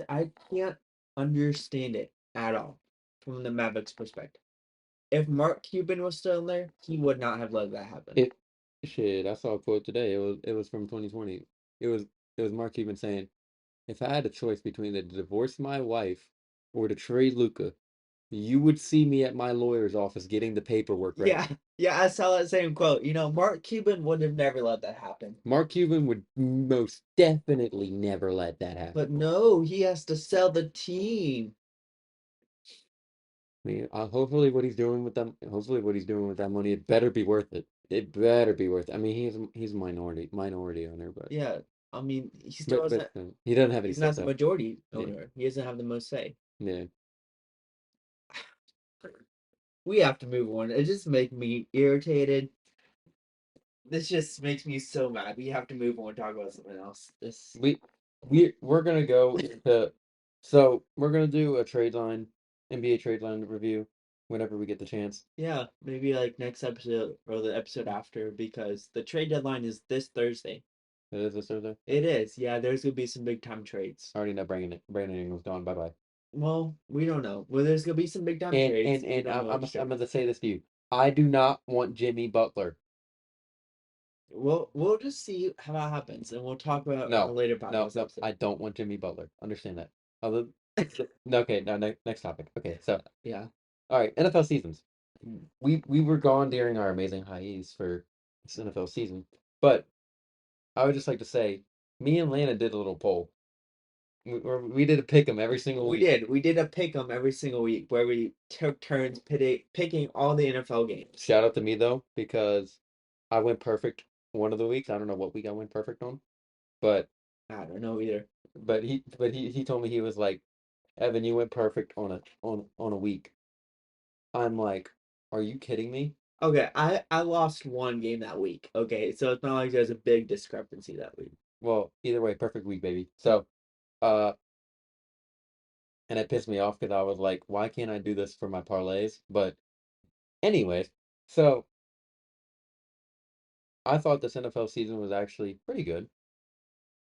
[SPEAKER 1] I can't understand it at all from the Mavericks' perspective. If Mark Cuban was still in there, he would not have let that happen.
[SPEAKER 2] it shit, I saw a quote today. It was from 2020. It was it was Mark Cuban saying, "If I had a choice between to divorce my wife or to trade Luca, you would see me at my lawyer's office getting the paperwork ready."
[SPEAKER 1] Yeah, yeah, I saw that same quote. Mark Cuban would have never let that happen.
[SPEAKER 2] Mark Cuban would most definitely never let that
[SPEAKER 1] But
[SPEAKER 2] happen.
[SPEAKER 1] no, he has to sell the team.
[SPEAKER 2] I mean, hopefully what he's doing with that money, it better be worth it. It better be worth it. I mean, he's a minority owner,
[SPEAKER 1] Yeah, I mean, he still
[SPEAKER 2] but
[SPEAKER 1] doesn't.
[SPEAKER 2] he doesn't have any
[SPEAKER 1] He's
[SPEAKER 2] say
[SPEAKER 1] not the
[SPEAKER 2] so.
[SPEAKER 1] majority
[SPEAKER 2] Yeah,
[SPEAKER 1] owner. He doesn't have the most say.
[SPEAKER 2] yeah.
[SPEAKER 1] We have to move on. It just makes me irritated. This just makes me so mad. We have to move on and talk about something else. This,
[SPEAKER 2] We we're gonna go into so we're gonna do a trade line NBA trade line review whenever we get the chance.
[SPEAKER 1] yeah, maybe like next episode or the episode after because the trade deadline is this Thursday.
[SPEAKER 2] It is this Thursday.
[SPEAKER 1] It is. Yeah, there's gonna be some big time trades.
[SPEAKER 2] I already know Brandon Ingram's gone. Bye bye.
[SPEAKER 1] Well, we don't know. Well, there's gonna be some big time trades. We
[SPEAKER 2] And
[SPEAKER 1] don't know which
[SPEAKER 2] I'm
[SPEAKER 1] trades.
[SPEAKER 2] gonna say this to you. I do not want Jimmy Butler.
[SPEAKER 1] We'll just see how that happens, and we'll talk about it in a
[SPEAKER 2] No,
[SPEAKER 1] later podcast
[SPEAKER 2] no.
[SPEAKER 1] episode.
[SPEAKER 2] I don't want Jimmy Butler. Understand that. Other, no, okay, no, next topic. Okay, so
[SPEAKER 1] Yeah.
[SPEAKER 2] all right, NFL seasons. We were gone during our amazing hiatus for this NFL season, but I would just like to say, me and Lana did a little poll. We did a pick 'em every single
[SPEAKER 1] We
[SPEAKER 2] week.
[SPEAKER 1] did. We did a pick 'em every single week where we took turns picking all the NFL games.
[SPEAKER 2] Shout out to me though, because I went perfect one of the weeks. I don't know what week I went perfect on, but
[SPEAKER 1] I don't know either.
[SPEAKER 2] he told me he was like, Evan, you went perfect on a week. I'm like, are you kidding me?
[SPEAKER 1] Okay, I lost one game that week. Okay, so it's not like there's a big discrepancy that week.
[SPEAKER 2] Well, either way, perfect week, baby. So, uh, and it pissed me off because I was like, why can't I do this for my parlays? But anyways, so I thought this NFL season was actually pretty good,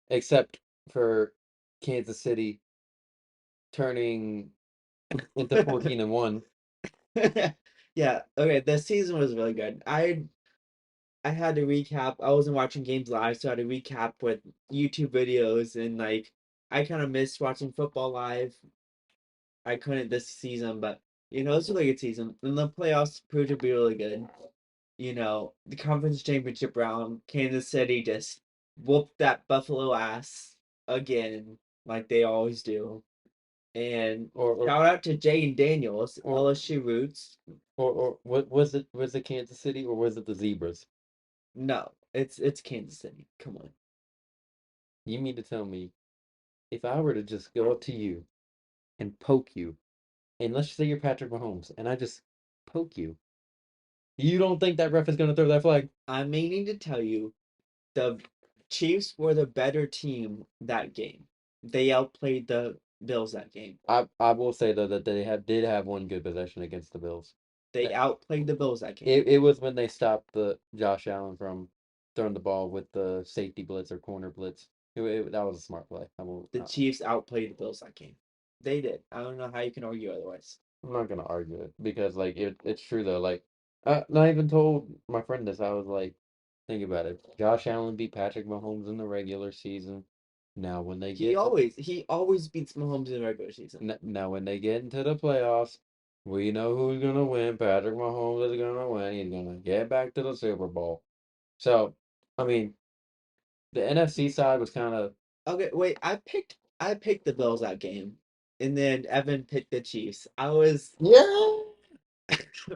[SPEAKER 2] except for Kansas City turning into 14-1.
[SPEAKER 1] Yeah, okay, the season was really good. I had to recap. I wasn't watching games live, so I had to recap with YouTube videos and like I kind of missed watching football live. I couldn't this season, but it's a really good season. And the playoffs proved to be really good. The conference championship round, Kansas City just whooped that Buffalo ass again, like they always do. And
[SPEAKER 2] or
[SPEAKER 1] shout out to Jay Daniels,
[SPEAKER 2] or
[SPEAKER 1] LSU roots.
[SPEAKER 2] or what was it? Was it Kansas City or was it the Zebras?
[SPEAKER 1] No, it's Kansas City. Come on.
[SPEAKER 2] You mean to tell me if I were to just go up to you and poke you, and let's say you're Patrick Mahomes, and I just poke you, you don't think that ref is gonna throw that flag?
[SPEAKER 1] I'm meaning to tell you, the Chiefs were the better team that game. They outplayed the Bills that game.
[SPEAKER 2] I will say though that they did have one good possession against the Bills.
[SPEAKER 1] They
[SPEAKER 2] That-
[SPEAKER 1] outplayed the Bills that game.
[SPEAKER 2] it was when they stopped the Josh Allen from throwing the ball with the safety blitz or corner blitz. That was a smart play.
[SPEAKER 1] The Chiefs outplayed the Bills that game. They did. I don't know how you can argue otherwise.
[SPEAKER 2] I'm not gonna argue it because like it's true though. Like I even told my friend this. I was like, think about it. Josh Allen beat Patrick Mahomes in the regular season. Now when they
[SPEAKER 1] He
[SPEAKER 2] get to
[SPEAKER 1] always beats Mahomes in the regular season.
[SPEAKER 2] now when they get into the playoffs, we know who's gonna win. Patrick Mahomes is gonna win. He's gonna get back to the Super Bowl. So, I mean, the NFC side was kind of
[SPEAKER 1] Okay, wait. I picked the Bills that game, and then Evan picked the Chiefs. I was
[SPEAKER 2] yeah.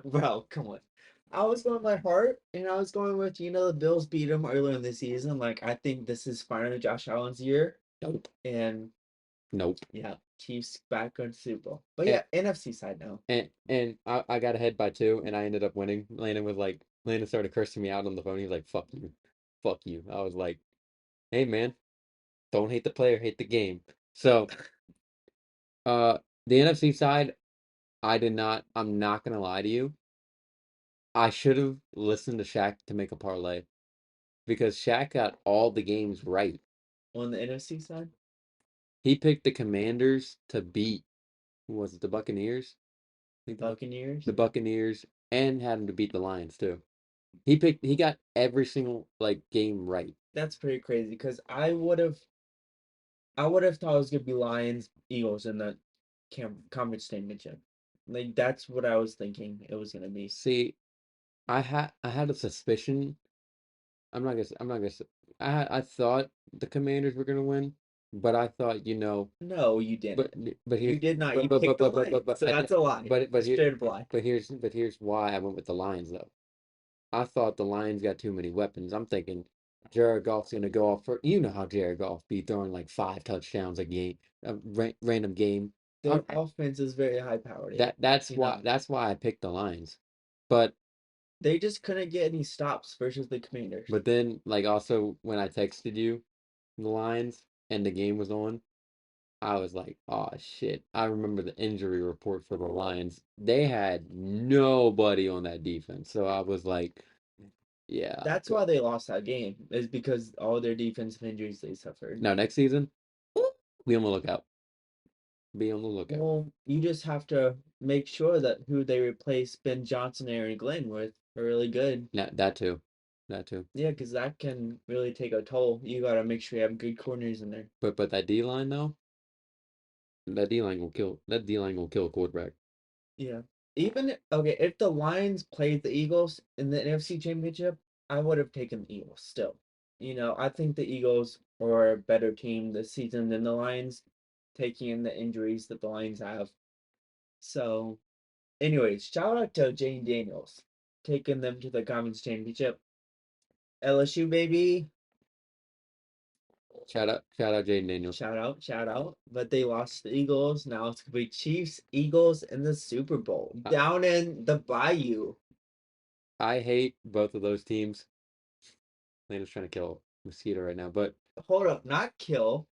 [SPEAKER 1] bro, come on. I was going with my heart, and I was going with the Bills beat them earlier in the season. Like I think this is finally Josh Allen's year,
[SPEAKER 2] Nope.
[SPEAKER 1] and
[SPEAKER 2] Nope.
[SPEAKER 1] yeah, Chiefs back on Super Bowl. But
[SPEAKER 2] And
[SPEAKER 1] yeah, NFC side now.
[SPEAKER 2] I got ahead by two, and I ended up winning. Landon started cursing me out on the phone. He was like, "Fuck you, fuck you." I was like, "Hey man, don't hate the player, hate the game." So, uh, the NFC side, I did not. I'm not gonna lie to you. I should have listened to Shaq to make a parlay because Shaq got all the games right.
[SPEAKER 1] On the NFC side,
[SPEAKER 2] He picked the Commanders to beat, who was it, the Buccaneers? I think
[SPEAKER 1] Buccaneers.
[SPEAKER 2] the Buccaneers, and had him to beat the Lions too. He got every single like game right.
[SPEAKER 1] That's pretty crazy because I would have thought it was gonna be Lions Eagles in the conference championship. Like that's what I was thinking it was gonna be.
[SPEAKER 2] See, I had a suspicion. I'm not gonna say, I thought the Commanders were gonna win, but I thought,
[SPEAKER 1] No, you
[SPEAKER 2] but
[SPEAKER 1] didn't.
[SPEAKER 2] but
[SPEAKER 1] You
[SPEAKER 2] here's
[SPEAKER 1] did not. You picked the Lions,
[SPEAKER 2] but
[SPEAKER 1] so
[SPEAKER 2] I
[SPEAKER 1] that's
[SPEAKER 2] did,
[SPEAKER 1] a lie.
[SPEAKER 2] but here
[SPEAKER 1] Straight up lie.
[SPEAKER 2] but here's why I went with the Lions though. I thought the Lions got too many weapons. I'm thinking Jared Goff's gonna go off for how Jared Goff be throwing like 5 touchdowns a game, random game.
[SPEAKER 1] Their
[SPEAKER 2] I'm,
[SPEAKER 1] offense is very high powered. Yeah,
[SPEAKER 2] that's why I picked the Lions. But
[SPEAKER 1] they just couldn't get any stops versus the Commanders.
[SPEAKER 2] but then like also when I texted you the Lions and the game was on, I was like, oh shit. I remember the injury report for the Lions. They had nobody on that defense. So I was like, yeah.
[SPEAKER 1] That's why they lost that game, is because all their defensive injuries they suffered.
[SPEAKER 2] Now next season, be on the lookout. Be on the lookout.
[SPEAKER 1] Well, you just have to make sure that who they replace Ben Johnson, Aaron Glenn with are really good.
[SPEAKER 2] That too. That too.
[SPEAKER 1] Yeah, because that can really take a toll. You got to make sure you have good corners in there.
[SPEAKER 2] But that D line though, that D line will kill a quarterback.
[SPEAKER 1] Yeah. Okay, if the Lions played the Eagles in the NFC Championship, I would have taken the Eagles still. I think the Eagles are a better team this season than the Lions, taking in the injuries that the Lions have. So, anyways, shout out to Jane Daniels, taking them to the conference championship. LSU baby,
[SPEAKER 2] Shout out Jaden Daniels.
[SPEAKER 1] shout out, shout out. But they lost to the Eagles. Now it's gonna be Chiefs, Eagles in the Super Bowl
[SPEAKER 2] I,
[SPEAKER 1] down in the Bayou.
[SPEAKER 2] I hate both of those teams. Landon's trying to kill a mosquito right now, but
[SPEAKER 1] Hold up, not kill.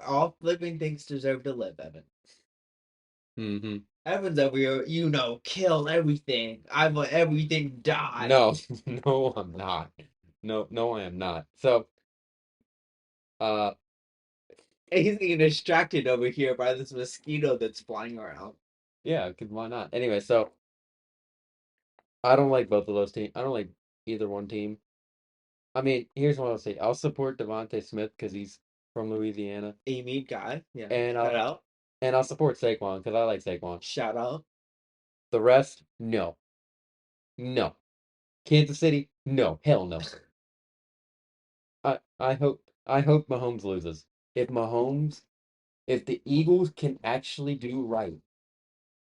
[SPEAKER 1] All living things deserve to live, Evan.
[SPEAKER 2] hmm
[SPEAKER 1] Evan's over here, kill everything. I want everything to die.
[SPEAKER 2] no, no, I'm not. No, no, I am not. So, uh,
[SPEAKER 1] He's getting distracted over here by this mosquito that's flying around.
[SPEAKER 2] yeah, 'cause why not? Anyway, so I don't like both of those teams. I don't like either one team. I mean, here's what I'll say. I'll support Devontae Smith because he's from Louisiana,
[SPEAKER 1] Amy guy, yeah.
[SPEAKER 2] and
[SPEAKER 1] Shout
[SPEAKER 2] I'll
[SPEAKER 1] out.
[SPEAKER 2] and I'll support Saquon because I like Saquon.
[SPEAKER 1] Shout out.
[SPEAKER 2] The rest, no, no. Kansas City, no, hell no. I hope Mahomes loses. If the Eagles can actually do right,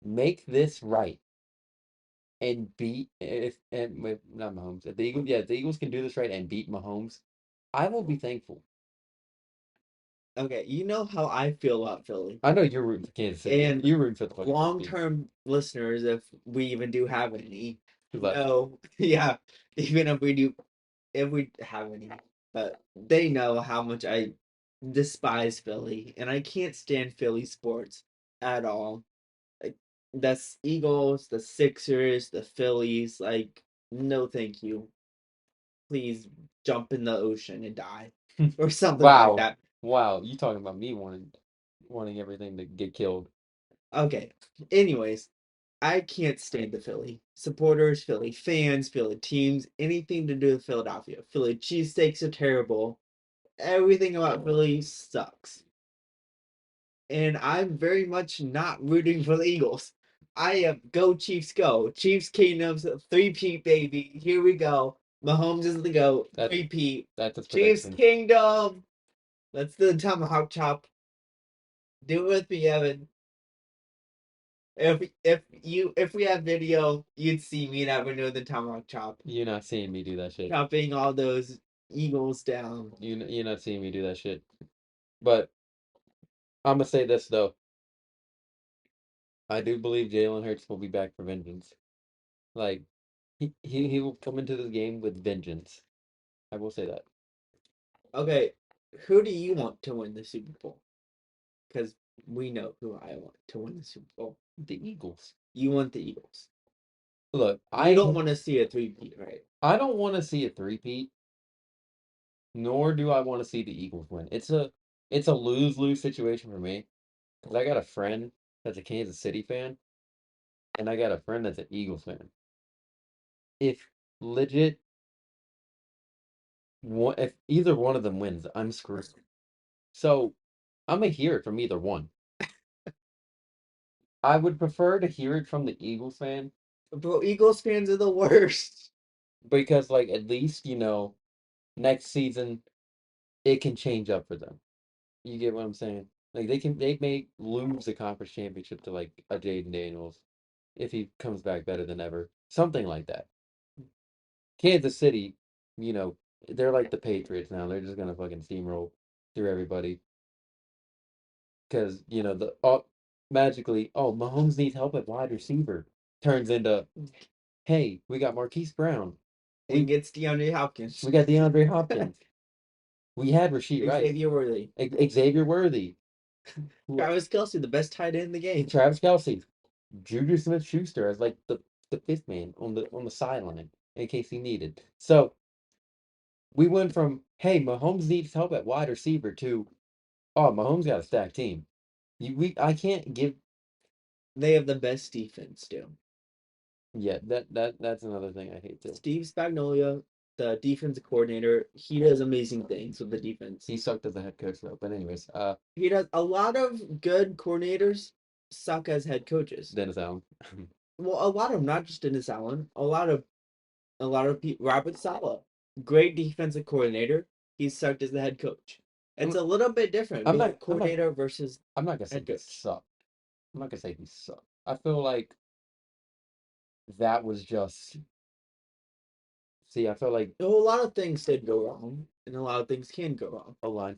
[SPEAKER 2] make this right, and beat if and not Mahomes, if the Eagles, yeah, if the Eagles can do this right and beat Mahomes, I will be thankful.
[SPEAKER 1] Okay, you know how I feel about Philly.
[SPEAKER 2] I know you're rooting for Kansas City.
[SPEAKER 1] And
[SPEAKER 2] You're rooting for the fucking Redskins.
[SPEAKER 1] long-term listeners, if we even do have any,
[SPEAKER 2] Who left?
[SPEAKER 1] know, yeah, even if we do, if we have any, but they know how much I despise Philly, and I can't stand Philly sports at all. Like the Eagles, the Sixers, the Phillies, like no, thank you. Please jump in the ocean and die, or something like
[SPEAKER 2] Wow.
[SPEAKER 1] that.
[SPEAKER 2] Wow. You talking about me wanting everything to get killed.
[SPEAKER 1] Okay. Anyways, I can't stand the Philly supporters, Philly fans, Philly teams, anything to do with Philadelphia. Philly cheesesteaks are terrible. Everything about Philly sucks. And I'm very much not rooting for the Eagles. I am go Chiefs go. Chiefs Kingdoms, three-peat baby. Here we go. Mahomes is the GOAT.
[SPEAKER 2] That
[SPEAKER 1] Three-peat.
[SPEAKER 2] that's his
[SPEAKER 1] Chiefs
[SPEAKER 2] prediction.
[SPEAKER 1] Kingdom. Let's do the tomahawk chop. Do it with me, Evan. If we have video, you'd see me that we're doing the tomahawk chop,
[SPEAKER 2] You're not seeing me do that shit.
[SPEAKER 1] chopping all those eagles down.
[SPEAKER 2] You're not seeing me do that shit. But I'm gonna say this though. I do believe Jalen Hurts will be back for vengeance. Like he will come into this game with vengeance. I will say that.
[SPEAKER 1] Okay, who do you want to win the Super Bowl? Because we know who I want to win the Super Bowl.
[SPEAKER 2] The Eagles.
[SPEAKER 1] You want the Eagles.
[SPEAKER 2] Look,
[SPEAKER 1] You don't want to see a three-peat, right?
[SPEAKER 2] I don't want to see a three-peat, nor do I want to see the Eagles win. It's a lose-lose situation for me because I got a friend that's a Kansas City fan and I got a friend that's an Eagles fan. If legit if either one of them wins, I'm screwed. So I'm gonna hear it from either one. I would prefer to hear it from the Eagles fan
[SPEAKER 1] Bro, Eagles fans are the worst.
[SPEAKER 2] because like at least, next season it can change up for them. You get what I'm saying? Like they may lose the conference championship to like a Jaden Daniels if he comes back better than ever. Something like that. Kansas City, you know, they're like the Patriots now. They're just gonna fucking steamroll through everybody. Because, magically, oh, Mahomes needs help at wide receiver. Turns into, hey, we got Marquise Brown.
[SPEAKER 1] And
[SPEAKER 2] We
[SPEAKER 1] gets DeAndre Hopkins.
[SPEAKER 2] we got DeAndre Hopkins. We had Rasheed Rice.
[SPEAKER 1] Xavier Worthy.
[SPEAKER 2] Xavier Worthy.
[SPEAKER 1] Travis Kelce, the best tight end in the game.
[SPEAKER 2] Travis Kelce. Juju Smith Schuster as like the fifth man on the sideline in case he needed. So we went from hey, Mahomes needs help at wide receiver to oh, Mahomes got a stacked team. I can't give
[SPEAKER 1] They have the best defense too.
[SPEAKER 2] yeah, that's another thing I hate too.
[SPEAKER 1] Steve Spagnuolo, the defensive coordinator, he does amazing things with the defense.
[SPEAKER 2] He sucked as a head coach though. But anyways,
[SPEAKER 1] He does a lot of good coordinators suck as head coaches.
[SPEAKER 2] Dennis Allen.
[SPEAKER 1] Well, a lot of them, not just Dennis Allen, a lot of people. Robert Saleh, great defensive coordinator. He sucked as the head coach. It's
[SPEAKER 2] I'm,
[SPEAKER 1] a little bit different
[SPEAKER 2] I'm
[SPEAKER 1] being a
[SPEAKER 2] not I'm not
[SPEAKER 1] coordinator versus
[SPEAKER 2] I'm not gonna say
[SPEAKER 1] head
[SPEAKER 2] he
[SPEAKER 1] coach.
[SPEAKER 2] sucked. I'm not gonna say he sucked. I feel like that was just see, I feel like
[SPEAKER 1] A whole lot of things did go wrong, and a lot of things can go wrong.
[SPEAKER 2] O line.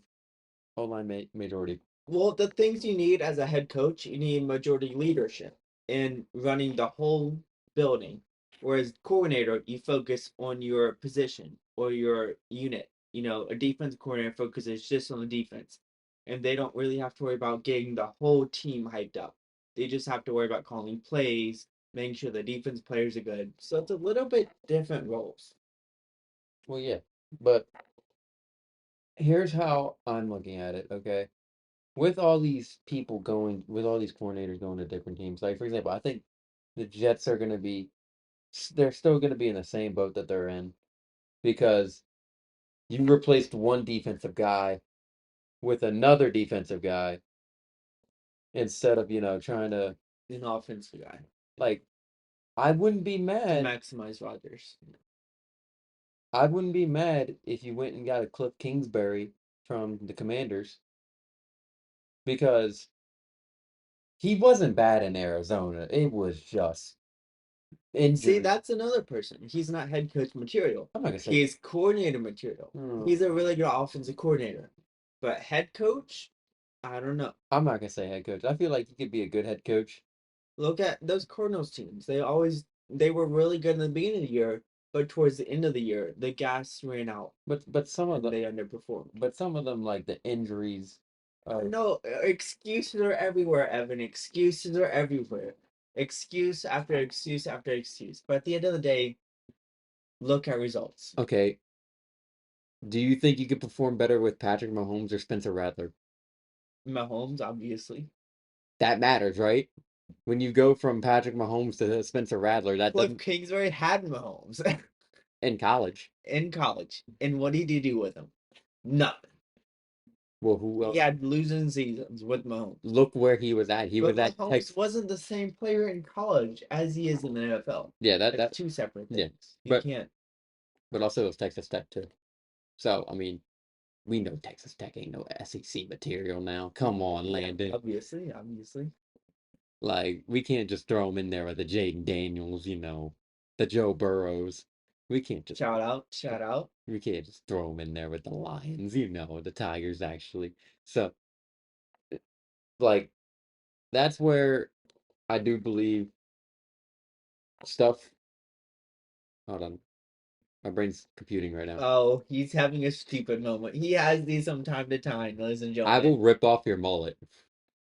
[SPEAKER 2] O line majority.
[SPEAKER 1] Well, the things you need as a head coach, you need majority leadership in running the whole building. Whereas coordinator, you focus on your position or your unit. A defense coordinator focuses just on the defense. And they don't really have to worry about getting the whole team hyped up. They just have to worry about calling plays, making sure the defense players are good. So it's a little bit different roles.
[SPEAKER 2] Well, yeah, but here's how I'm looking at it. Okay, with all these people going, with all these coordinators going to different teams. Like for example, I think the Jets are gonna be, they're still gonna be in the same boat that they're in because you replaced one defensive guy with another defensive guy instead of, trying to
[SPEAKER 1] An offensive guy
[SPEAKER 2] like I wouldn't be
[SPEAKER 1] to
[SPEAKER 2] mad.
[SPEAKER 1] maximize Rodgers.
[SPEAKER 2] I wouldn't be mad if you went and got a Cliff Kingsbury from the Commanders because he wasn't bad in Arizona. It was just
[SPEAKER 1] See,
[SPEAKER 2] injury.
[SPEAKER 1] that's another person. He's not head coach material.
[SPEAKER 2] I'm not gonna say.
[SPEAKER 1] He's coordinator material.
[SPEAKER 2] Hmm,
[SPEAKER 1] He's a really good offensive coordinator. But head coach, I don't know.
[SPEAKER 2] I'm not gonna say head coach. I feel like he could be a good head coach,
[SPEAKER 1] Look at those Cardinals teams. They were really good in the beginning of the year, but towards the end of the year, the gas ran out
[SPEAKER 2] but some of
[SPEAKER 1] and
[SPEAKER 2] the
[SPEAKER 1] they underperformed.
[SPEAKER 2] some of them like the injuries.
[SPEAKER 1] No, excuses are everywhere, Evan. Excuses are everywhere. Excuse after excuse after excuse. But at the end of the day, look at results.
[SPEAKER 2] Okay, do you think you could perform better with Patrick Mahomes or Spencer Rattler?
[SPEAKER 1] Mahomes, obviously.
[SPEAKER 2] That matters, right? When you go from Patrick Mahomes to Spencer Rattler, that
[SPEAKER 1] Cliff
[SPEAKER 2] doesn't
[SPEAKER 1] Kingsbury had Mahomes
[SPEAKER 2] in college.
[SPEAKER 1] in college. And what did he do with him? Nothing.
[SPEAKER 2] Well, who
[SPEAKER 1] He
[SPEAKER 2] else?
[SPEAKER 1] had losing seasons with Mahomes.
[SPEAKER 2] Look where he was at. He
[SPEAKER 1] But
[SPEAKER 2] was at
[SPEAKER 1] Mahomes
[SPEAKER 2] Texas.
[SPEAKER 1] wasn't the same player in college as he is in the NFL.
[SPEAKER 2] Yeah,
[SPEAKER 1] That's two separate
[SPEAKER 2] yeah.
[SPEAKER 1] things. You
[SPEAKER 2] But
[SPEAKER 1] can't
[SPEAKER 2] also it was Texas Tech too. So I mean, we know Texas Tech ain't no SEC material now. Come on,
[SPEAKER 1] yeah,
[SPEAKER 2] Landon.
[SPEAKER 1] obviously.
[SPEAKER 2] Like we can't just throw him in there with the Jaden Daniels, the Joe Burrows. We can't just
[SPEAKER 1] Shout out.
[SPEAKER 2] we can't just throw him in there with the Lions, the Tigers actually. So like that's where I do believe stuff. Hold on, my brain's computing right now.
[SPEAKER 1] Oh, he's having a stupid moment. He has these from time to time, ladies and
[SPEAKER 2] I
[SPEAKER 1] gentlemen.
[SPEAKER 2] will rip off your mullet.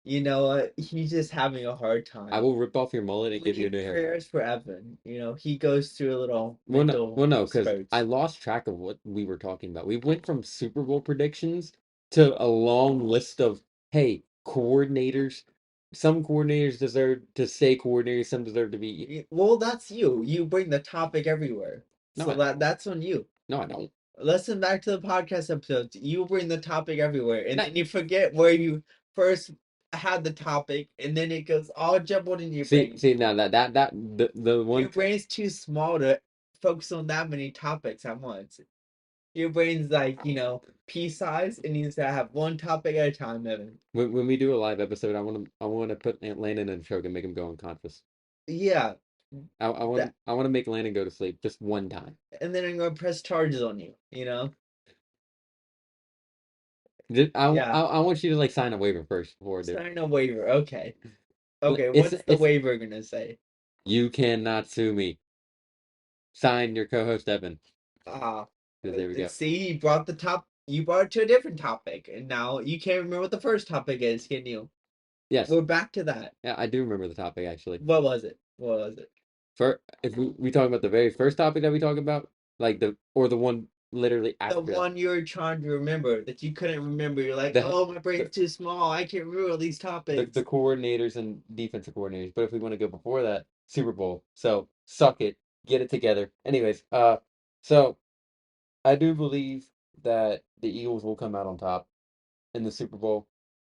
[SPEAKER 1] You know what? He's just having a hard
[SPEAKER 2] I
[SPEAKER 1] time.
[SPEAKER 2] will rip off your mullet and
[SPEAKER 1] We
[SPEAKER 2] give you a
[SPEAKER 1] need
[SPEAKER 2] new haircut.
[SPEAKER 1] prayers for Evan. He goes through a little
[SPEAKER 2] Well,
[SPEAKER 1] mental
[SPEAKER 2] no, because I
[SPEAKER 1] spurts.
[SPEAKER 2] lost track of what we were talking about. We went from Super Bowl predictions to a long list of, hey, coordinators. Some coordinators deserve to stay coordinators, some deserve to be.
[SPEAKER 1] Well, that's you. You bring the topic everywhere.
[SPEAKER 2] No,
[SPEAKER 1] So that's on you.
[SPEAKER 2] no, I don't.
[SPEAKER 1] Listen back to the podcast episodes. You bring the topic everywhere, and
[SPEAKER 2] No,
[SPEAKER 1] then you forget where you first had the topic, and then it goes all jumbled in your brain.
[SPEAKER 2] see now the
[SPEAKER 1] Your
[SPEAKER 2] one
[SPEAKER 1] brain's too small to focus on that many topics at once. Your brain's like, pea size. It needs to have one topic at a time, Evan.
[SPEAKER 2] when we do a live episode, I want to put Landon in a choke and make him go unconscious.
[SPEAKER 1] Yeah, that,
[SPEAKER 2] I want to make Landon go to sleep just one time.
[SPEAKER 1] and then I'm gonna press charges on you. Yeah,
[SPEAKER 2] I want you to like sign a waiver first before I do.
[SPEAKER 1] sign a waiver. Okay. Okay,
[SPEAKER 2] It's
[SPEAKER 1] what's the
[SPEAKER 2] it's
[SPEAKER 1] waiver gonna say?
[SPEAKER 2] you cannot sue me. Sign your co-host Evan.
[SPEAKER 1] Ah,
[SPEAKER 2] 'Cause there we go.
[SPEAKER 1] see, you brought it to a different topic, and now you can't remember what the first topic is, can you?
[SPEAKER 2] Yes,
[SPEAKER 1] We're back to that.
[SPEAKER 2] yeah, I do remember the topic actually.
[SPEAKER 1] What was it? What was it?
[SPEAKER 2] For if we talk about the very first topic that we talk about, like the one literally
[SPEAKER 1] The
[SPEAKER 2] after that,
[SPEAKER 1] one you were trying to remember that you couldn't remember. You're like,
[SPEAKER 2] the
[SPEAKER 1] oh, my
[SPEAKER 2] the
[SPEAKER 1] brain's too small. I can't remember all these
[SPEAKER 2] the
[SPEAKER 1] topics.
[SPEAKER 2] coordinators and defensive coordinators. But if we want to go before that, Super Bowl. So suck it, get it together. Anyways, so I do believe that the Eagles will come out on top in the Super Bowl.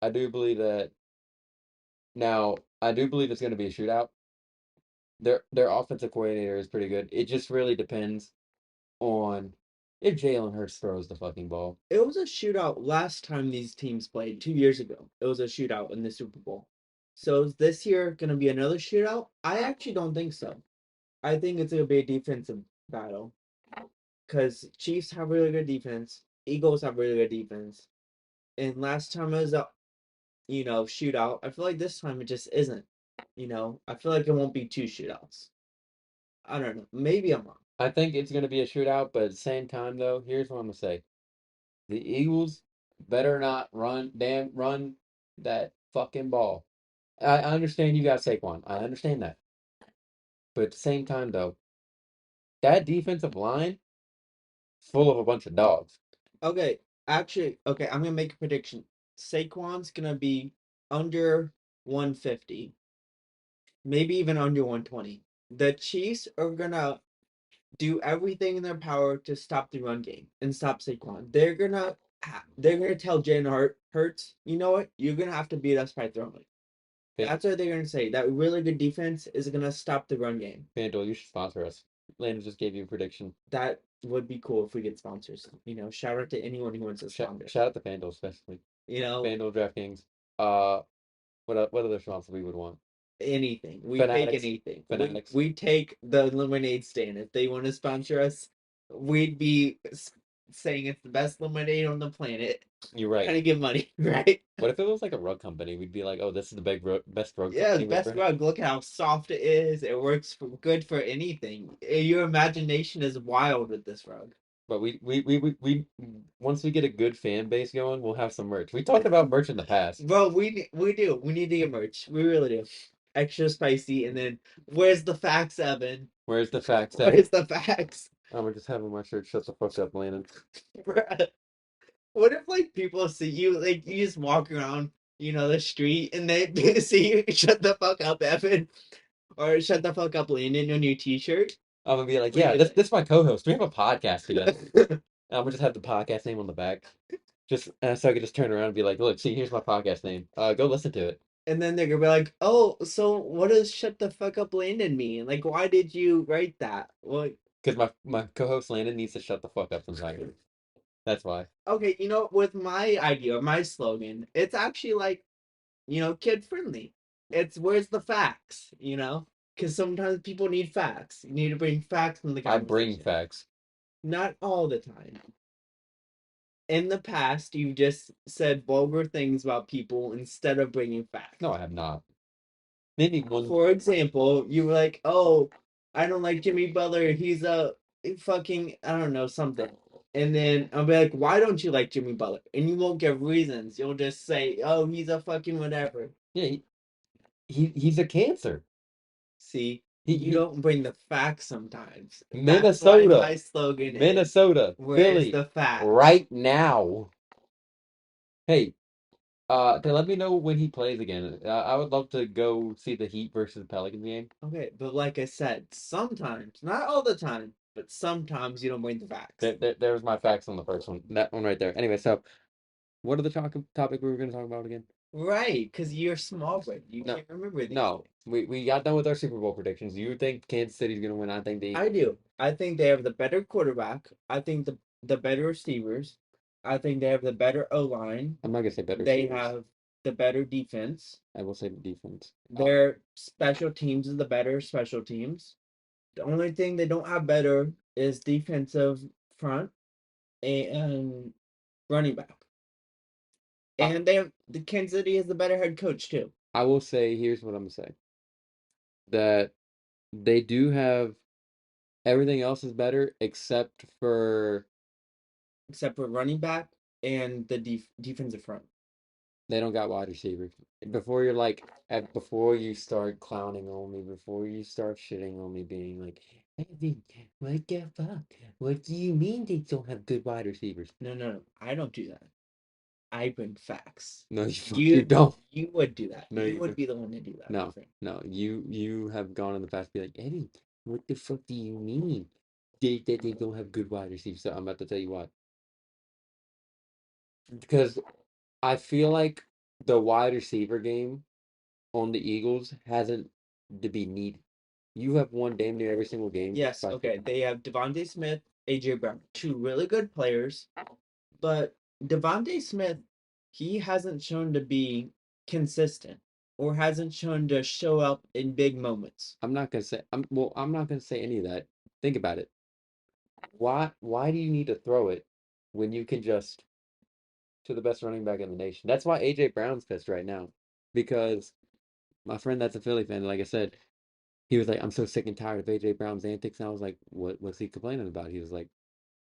[SPEAKER 2] I do believe that. Now, I do believe it's going to be a shootout. Their offensive coordinator is pretty good. It just really depends on if Jalen Hurts throws the fucking ball.
[SPEAKER 1] It was a shootout last time these teams played 2 years ago. It was a shootout in the Super Bowl. So is this year going to be another shootout? I actually don't think so. I think it's going to be a defensive battle because Chiefs have really good defense. Eagles have really good defense. And last time it was a shootout. I feel like this time it just isn't. I feel like it won't be two shootouts. I don't know. Maybe I'm wrong.
[SPEAKER 2] I think it's going to be a shootout, but at the same time, though, here's what I'm going to say: the Eagles better not run that fucking ball. I understand you got Saquon. I understand that, but at the same time, though, that defensive line full of a bunch of dogs.
[SPEAKER 1] Okay, actually, okay, I'm gonna make a prediction. Saquon's gonna be under 150, maybe even under 120. The Chiefs are gonna do everything in their power to stop the run game and stop Saquon. They're gonna tell Jalen Hurts, you know what? You're gonna have to beat us by throwing.
[SPEAKER 2] Fan-
[SPEAKER 1] That's what they're gonna say. That really good defense is gonna stop the run game.
[SPEAKER 2] FanDuel, you should sponsor us. Landon just gave you a prediction.
[SPEAKER 1] That would be cool if we get sponsors. Shout out to anyone who wants to sponsor.
[SPEAKER 2] Shout out to FanDuel especially.
[SPEAKER 1] You know,
[SPEAKER 2] FanDuel, DraftKings. Uh, what other sponsor we would want?
[SPEAKER 1] anything. We take
[SPEAKER 2] Fanatics.
[SPEAKER 1] anything. We
[SPEAKER 2] Fanatics.
[SPEAKER 1] we take the lemonade stand. If they want to sponsor us, we'd be saying it's the best lemonade on the planet.
[SPEAKER 2] You're right.
[SPEAKER 1] Trying to give money, right?
[SPEAKER 2] What if it was like a rug company? We'd be like, oh, this is the best rug
[SPEAKER 1] Yeah,
[SPEAKER 2] company
[SPEAKER 1] the
[SPEAKER 2] we
[SPEAKER 1] best
[SPEAKER 2] ever had.
[SPEAKER 1] rug. Look how soft it is. It works good for anything. Your imagination is wild with this rug.
[SPEAKER 2] But we once we get a good fan base going, we'll have some merch. We talked about merch in the past.
[SPEAKER 1] Bro, we do. We need to get merch. We really do. Extra spicy, and then where's the facts, Evan?
[SPEAKER 2] Where's the facts at?
[SPEAKER 1] Where's the facts?
[SPEAKER 2] I'm just having my shirt. Shut the fuck up, Landon.
[SPEAKER 1] Bruh. What if like people see you like you just walk around, the street and they see you shut the fuck up, Evan, or shut the fuck up, Landon on your t-shirt?
[SPEAKER 2] I'm gonna be like,
[SPEAKER 1] What do
[SPEAKER 2] yeah,
[SPEAKER 1] you
[SPEAKER 2] this is my co-host. We have a podcast together.
[SPEAKER 1] think?
[SPEAKER 2] And I'm gonna just have the podcast name on the back. Just so I could just turn around and be like, look, see, here's my podcast name. Go listen to it.
[SPEAKER 1] And then they're gonna be like, "Oh, so what does shut the fuck up, Landon mean? Like, why did you write that?" Well,
[SPEAKER 2] Because my co-host Landon needs to shut the fuck up sometimes. That's why.
[SPEAKER 1] okay, with my idea, my slogan, it's actually like, kid friendly. It's where's the facts, Because sometimes people need facts. You need to bring facts in the
[SPEAKER 2] I bring
[SPEAKER 1] conversation.
[SPEAKER 2] facts.
[SPEAKER 1] Not all the time. In the past, you've just said vulgar things about people instead of bringing facts.
[SPEAKER 2] No, I have not. Maybe one.
[SPEAKER 1] For example, you were like, "Oh, I don't like Jimmy Butler. He's a fucking I don't know something." And then I'll be like, "Why don't you like Jimmy Butler?" And you won't give reasons. You'll just say, "Oh, he's a fucking whatever."
[SPEAKER 2] Yeah, he's a cancer.
[SPEAKER 1] See,
[SPEAKER 2] He,
[SPEAKER 1] you
[SPEAKER 2] he
[SPEAKER 1] don't bring the facts sometimes. That's why
[SPEAKER 2] Minnesota,
[SPEAKER 1] my slogan is,
[SPEAKER 2] Minnesota,
[SPEAKER 1] "Where's
[SPEAKER 2] Philly,
[SPEAKER 1] the facts?"
[SPEAKER 2] right now. Hey, to let me know when he plays again. I would love to go see the Heat versus Pelicans game.
[SPEAKER 1] Okay, but like I said, sometimes, not all the time, but sometimes you don't bring the facts.
[SPEAKER 2] There was my facts on the first one. That one right there. Anyway, so what are the topic we were going to talk about again?
[SPEAKER 1] Right, because you're small, but you
[SPEAKER 2] No,
[SPEAKER 1] can't remember these
[SPEAKER 2] no.
[SPEAKER 1] things.
[SPEAKER 2] We got done with our Super Bowl predictions. You think Kansas City's going to win? I think
[SPEAKER 1] I do. I think they have the better quarterback. I think the better receivers. I think they have the better O line.
[SPEAKER 2] I'm not going to say better
[SPEAKER 1] They
[SPEAKER 2] receivers.
[SPEAKER 1] have the better defense.
[SPEAKER 2] I will say the defense.
[SPEAKER 1] Their special teams is the better special teams. The only thing they don't have better is defensive front and running back. And they have the Kansas City is the better head coach too.
[SPEAKER 2] I will say, here's what I'm going to say. That they do have everything else is better
[SPEAKER 1] except for running back and the defensive front.
[SPEAKER 2] they don't got wide receivers. Before you start clowning on me, before you start shitting on me, being like, "Evan, what the fuck? What do you mean they don't have good wide receivers?"
[SPEAKER 1] No. I don't do that. I bring facts.
[SPEAKER 2] No, you don't.
[SPEAKER 1] You would do that.
[SPEAKER 2] No,
[SPEAKER 1] You
[SPEAKER 2] you
[SPEAKER 1] would
[SPEAKER 2] don't.
[SPEAKER 1] be the one to do that, my
[SPEAKER 2] No,
[SPEAKER 1] friend.
[SPEAKER 2] no. You have gone in the past, be like, "Evan, what the fuck do you mean they don't have good wide receivers?" So I'm about to tell you why. Because I feel like the wide receiver game on the Eagles hasn't to be needed. You have won damn near every single game
[SPEAKER 1] Yes,
[SPEAKER 2] by
[SPEAKER 1] okay. They have Devontae Smith, AJ Brown, two really good players, but Devontae Smith, he hasn't shown to be consistent or hasn't shown to show up in big moments.
[SPEAKER 2] I'm not gonna say any of that. Think about it. Why do you need to throw it when you can just to the best running back in the nation? That's why AJ Brown's pissed right now. Because my friend that's a Philly fan, like I said, he was like, I'm so sick and tired of AJ Brown's antics. And I was like, what's he complaining about? He was like,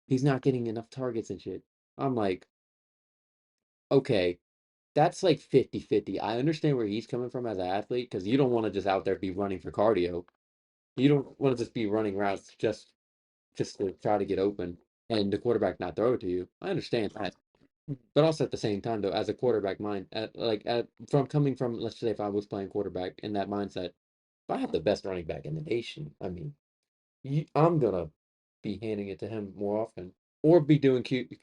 [SPEAKER 2] he's not getting enough targets and shit. I'm like, okay, that's like 50-50. I understand where he's coming from as an athlete because you don't want to just out there be running for cardio. You don't want to just be running routes just to try to get open and the quarterback not throw it to you. I understand that. But also at the same time, though, as a quarterback mind, from coming from, let's say, if I was playing quarterback in that mindset, if I have the best running back in the nation, I mean, I'm gonna be handing it to him more often, or be doing cute,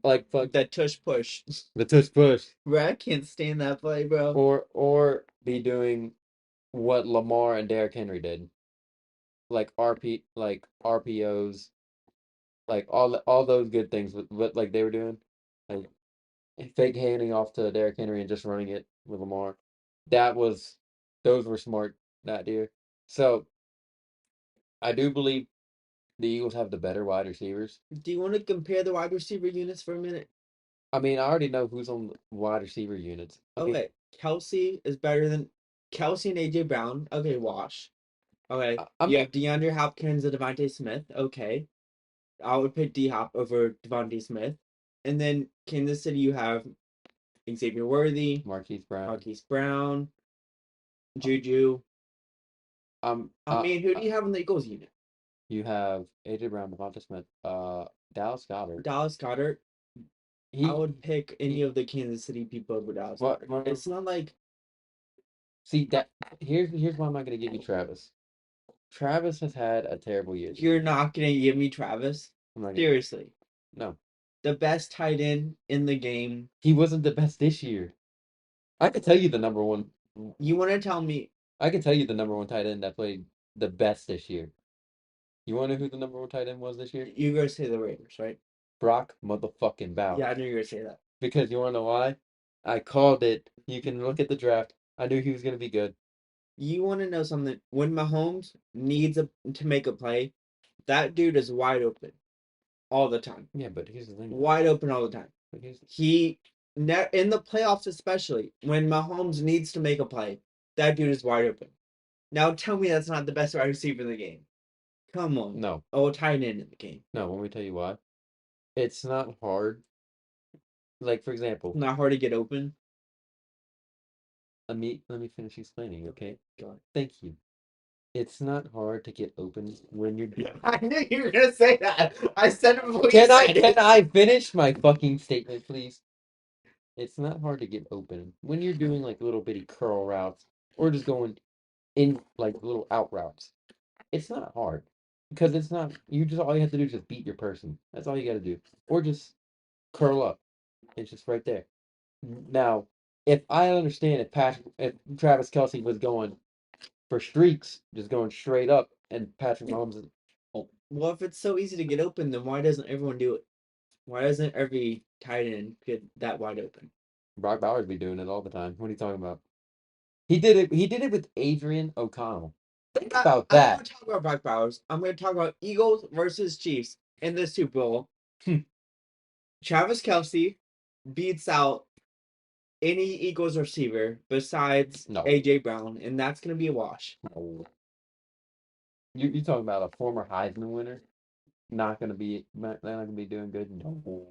[SPEAKER 2] like fuck
[SPEAKER 1] The tush push.
[SPEAKER 2] the tush push,
[SPEAKER 1] Bro, I can't stand that play, bro.
[SPEAKER 2] or be doing what Lamar and Derrick Henry did, like RPOs like all those good things with what like they were doing, like fake handing off to Derrick Henry and just running it with Lamar. That was those were smart that year. So I do believe the Eagles have the better wide receivers.
[SPEAKER 1] Do you want to compare the wide receiver units for a minute?
[SPEAKER 2] I mean, I already know who's on the wide receiver units. I mean,
[SPEAKER 1] Okay, Kelsey is better than Kelsey and AJ Brown. Okay, wash. Okay,
[SPEAKER 2] I'm
[SPEAKER 1] you have DeAndre Hopkins and Devontae Smith. Okay, I would pick D Hop over Devontae Smith. And then Kansas City, you have Xavier Worthy,
[SPEAKER 2] Marquise Brown.
[SPEAKER 1] Marquise Brown, Juju.
[SPEAKER 2] Um,
[SPEAKER 1] I
[SPEAKER 2] uh,
[SPEAKER 1] mean, who
[SPEAKER 2] uh,
[SPEAKER 1] do you have in the Eagles unit?
[SPEAKER 2] you have AJ Brown, Devonta Smith, Dallas Goddard.
[SPEAKER 1] Dallas Goddard. I
[SPEAKER 2] He,
[SPEAKER 1] would pick any
[SPEAKER 2] he
[SPEAKER 1] of the Kansas City people over Dallas
[SPEAKER 2] what,
[SPEAKER 1] Goddard.
[SPEAKER 2] what
[SPEAKER 1] It's not like
[SPEAKER 2] see that here's why I'm not gonna give you Travis. Travis has had a terrible year this
[SPEAKER 1] you're
[SPEAKER 2] year.
[SPEAKER 1] not gonna give me Travis.
[SPEAKER 2] I'm not gonna
[SPEAKER 1] Seriously,
[SPEAKER 2] no.
[SPEAKER 1] the best tight end in the game.
[SPEAKER 2] He wasn't the best this year. I could tell you the number one.
[SPEAKER 1] You want to tell me
[SPEAKER 2] I can tell you the number one tight end that played the best this year. You want to know who the number one tight end was this year?
[SPEAKER 1] you're gonna say the Raiders, right?
[SPEAKER 2] Brock motherfucking
[SPEAKER 1] Yeah, I
[SPEAKER 2] Bowers.
[SPEAKER 1] knew you were gonna say that.
[SPEAKER 2] Because you want to know why? I called it. You can look at the draft. I knew he was gonna be good.
[SPEAKER 1] You want to know something? When Mahomes needs to make a play, that dude is wide open all the time.
[SPEAKER 2] Yeah, but here's the thing.
[SPEAKER 1] Wide open all the time.
[SPEAKER 2] But here's
[SPEAKER 1] He in the playoffs, especially when Mahomes needs to make a play, that dude is wide open. Now tell me that's not the best wide receiver in the game. Come on.
[SPEAKER 2] no,
[SPEAKER 1] Oh, tight end in the game.
[SPEAKER 2] no. Let me tell you why. It's not hard. Like for example,
[SPEAKER 1] Not hard to get open.
[SPEAKER 2] let me finish explaining. Okay.
[SPEAKER 1] Go on.
[SPEAKER 2] Thank you. It's not hard to get open when you're.
[SPEAKER 1] I knew you were gonna say that. I said it before you
[SPEAKER 2] Can I
[SPEAKER 1] said
[SPEAKER 2] can
[SPEAKER 1] it.
[SPEAKER 2] I finish my fucking statement, please? It's not hard to get open when you're doing like little bitty curl routes or just going in like little out routes. It's not hard because it's not. You just all you have to do is just beat your person. That's all you got to do, or just curl up. It's just right there. Now, if I understand if Travis Kelsey was going for streaks, just going straight up, and Patrick Mahomes is
[SPEAKER 1] Well, if it's so easy to get open, then why doesn't everyone do it? Why doesn't every tight end get that wide open?
[SPEAKER 2] Brock Bowers be doing it all the time. What are you talking about? He did it. He did it with Adrian O'Connell. Think about
[SPEAKER 1] I'm not
[SPEAKER 2] that.
[SPEAKER 1] going to talk about Brock Bowers. I'm going to talk about Eagles versus Chiefs in the Super Bowl. Travis Kelsey beats out any Eagles receiver besides
[SPEAKER 2] No,
[SPEAKER 1] AJ Brown, and that's going to be a wash.
[SPEAKER 2] no. You talking about a former Heisman winner? Not gonna be doing good. No,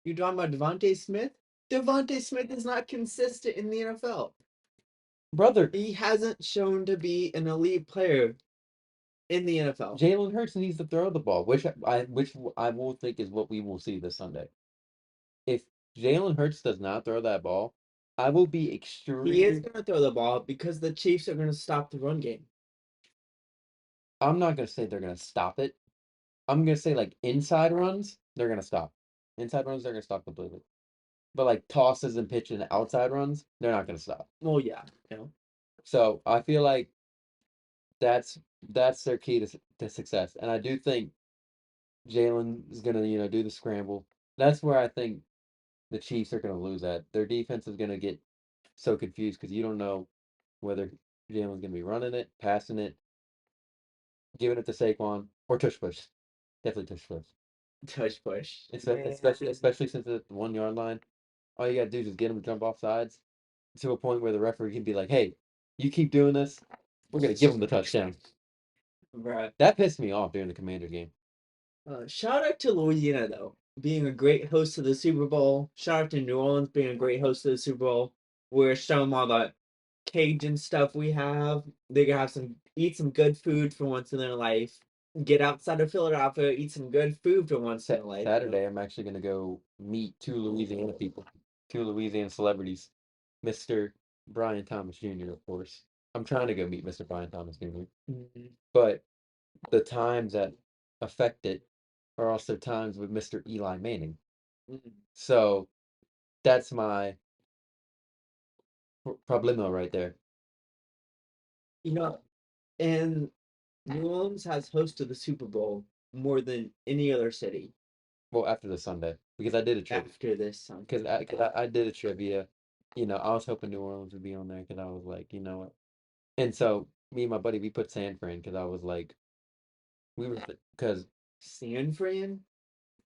[SPEAKER 1] You talking about Devontae Smith? Devontae Smith is not consistent in the NFL.
[SPEAKER 2] brother.
[SPEAKER 1] He hasn't shown to be an elite player in the NFL.
[SPEAKER 2] Jalen Hurts needs to throw the ball, which I will think is what we will see this Sunday. If Jalen Hurts does not throw that ball, I will be
[SPEAKER 1] He is
[SPEAKER 2] extremely.
[SPEAKER 1] going to throw the ball because the Chiefs are going to stop the run game.
[SPEAKER 2] I'm not gonna say they're gonna stop it. I'm gonna say like inside runs, they're gonna stop. Inside runs, they're gonna stop completely. But like tosses and pitch and outside runs, they're not gonna stop.
[SPEAKER 1] Well, yeah, you know.
[SPEAKER 2] So I feel like that's that's their key to success. And I do think Jalen is gonna do the scramble. That's where I think the Chiefs are gonna lose at. Their defense is gonna get so confused because you don't know whether Jalen's gonna be running it, passing it, giving it to Saquon, or tush push. Definitely tush push.
[SPEAKER 1] Touch push.
[SPEAKER 2] Especially since it's the 1 yard line. All you gotta do is just get him to jump off sides to a point where the referee can be like, "Hey, you keep doing this, we're gonna give him the touchdown."
[SPEAKER 1] Bruh.
[SPEAKER 2] That pissed me off during the Commander game.
[SPEAKER 1] Shout out to Louisiana though, being a great host of the Super Bowl. Shout out to New Orleans being a great host of the Super Bowl. We're showing all the Cajun stuff we have. They can have eat some good food for once in their life. Get outside of Philadelphia, eat some good food for once in their life.
[SPEAKER 2] Saturday, I'm actually gonna go meet two Louisiana people, two Louisiana celebrities, Mr. Brian Thomas Jr. Of course. I'm trying to go meet Mr. Brian Thomas Jr.
[SPEAKER 1] Mhm.
[SPEAKER 2] But the times that affect it are also times with Mr. Eli Manning.
[SPEAKER 1] Mhm.
[SPEAKER 2] So that's my problemo right there.
[SPEAKER 1] You know, and New Orleans has hosted the Super Bowl more than any other city
[SPEAKER 2] Well, after the Sunday, because I did a trivia.
[SPEAKER 1] after this
[SPEAKER 2] Because
[SPEAKER 1] Sunday?
[SPEAKER 2] I did a trivia. I was hoping New Orleans would be on there because I was like, you know what? And so me and my buddy, we put San Fran because I was like, we were because
[SPEAKER 1] San Fran?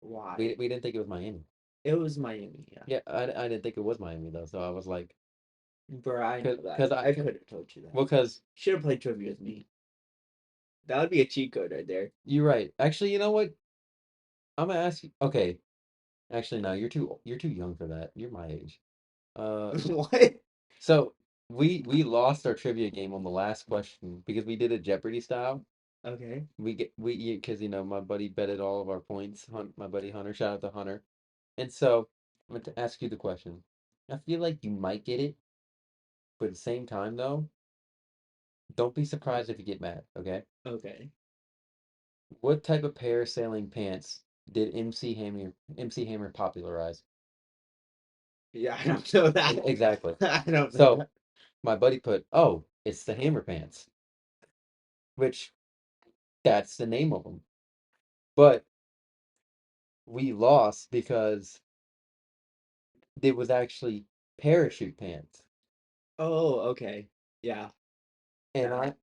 [SPEAKER 1] Why?
[SPEAKER 2] we didn't think it was Miami.
[SPEAKER 1] It was Miami, yeah.
[SPEAKER 2] Yeah, I didn't think it was Miami though. So I was like,
[SPEAKER 1] Bro, I know that.
[SPEAKER 2] because I
[SPEAKER 1] I could have told you that.
[SPEAKER 2] well, because
[SPEAKER 1] Should have played trivia with me. That would be a cheat code right there.
[SPEAKER 2] you're right. Actually, you know what? I'm gonna ask you. Okay, actually, no, you're too young for that. You're my age. Uh,
[SPEAKER 1] What?
[SPEAKER 2] so we lost our trivia game on the last question because we did a Jeopardy style.
[SPEAKER 1] Okay.
[SPEAKER 2] We because my buddy betted all of our points. My buddy Hunter, shout out to Hunter. And so I'm going to ask you the question. I feel like you might get it, but at the same time though, don't be surprised if you get mad. Okay.
[SPEAKER 1] Okay.
[SPEAKER 2] What type of parasailing pants did MC Hammer popularize?
[SPEAKER 1] Yeah, I don't know that.
[SPEAKER 2] Exactly.
[SPEAKER 1] I don't know
[SPEAKER 2] So
[SPEAKER 1] that.
[SPEAKER 2] my buddy put, oh, it's the Hammer pants, which that's the name of them. But we lost because it was actually parachute pants.
[SPEAKER 1] Oh, okay. Yeah.
[SPEAKER 2] And I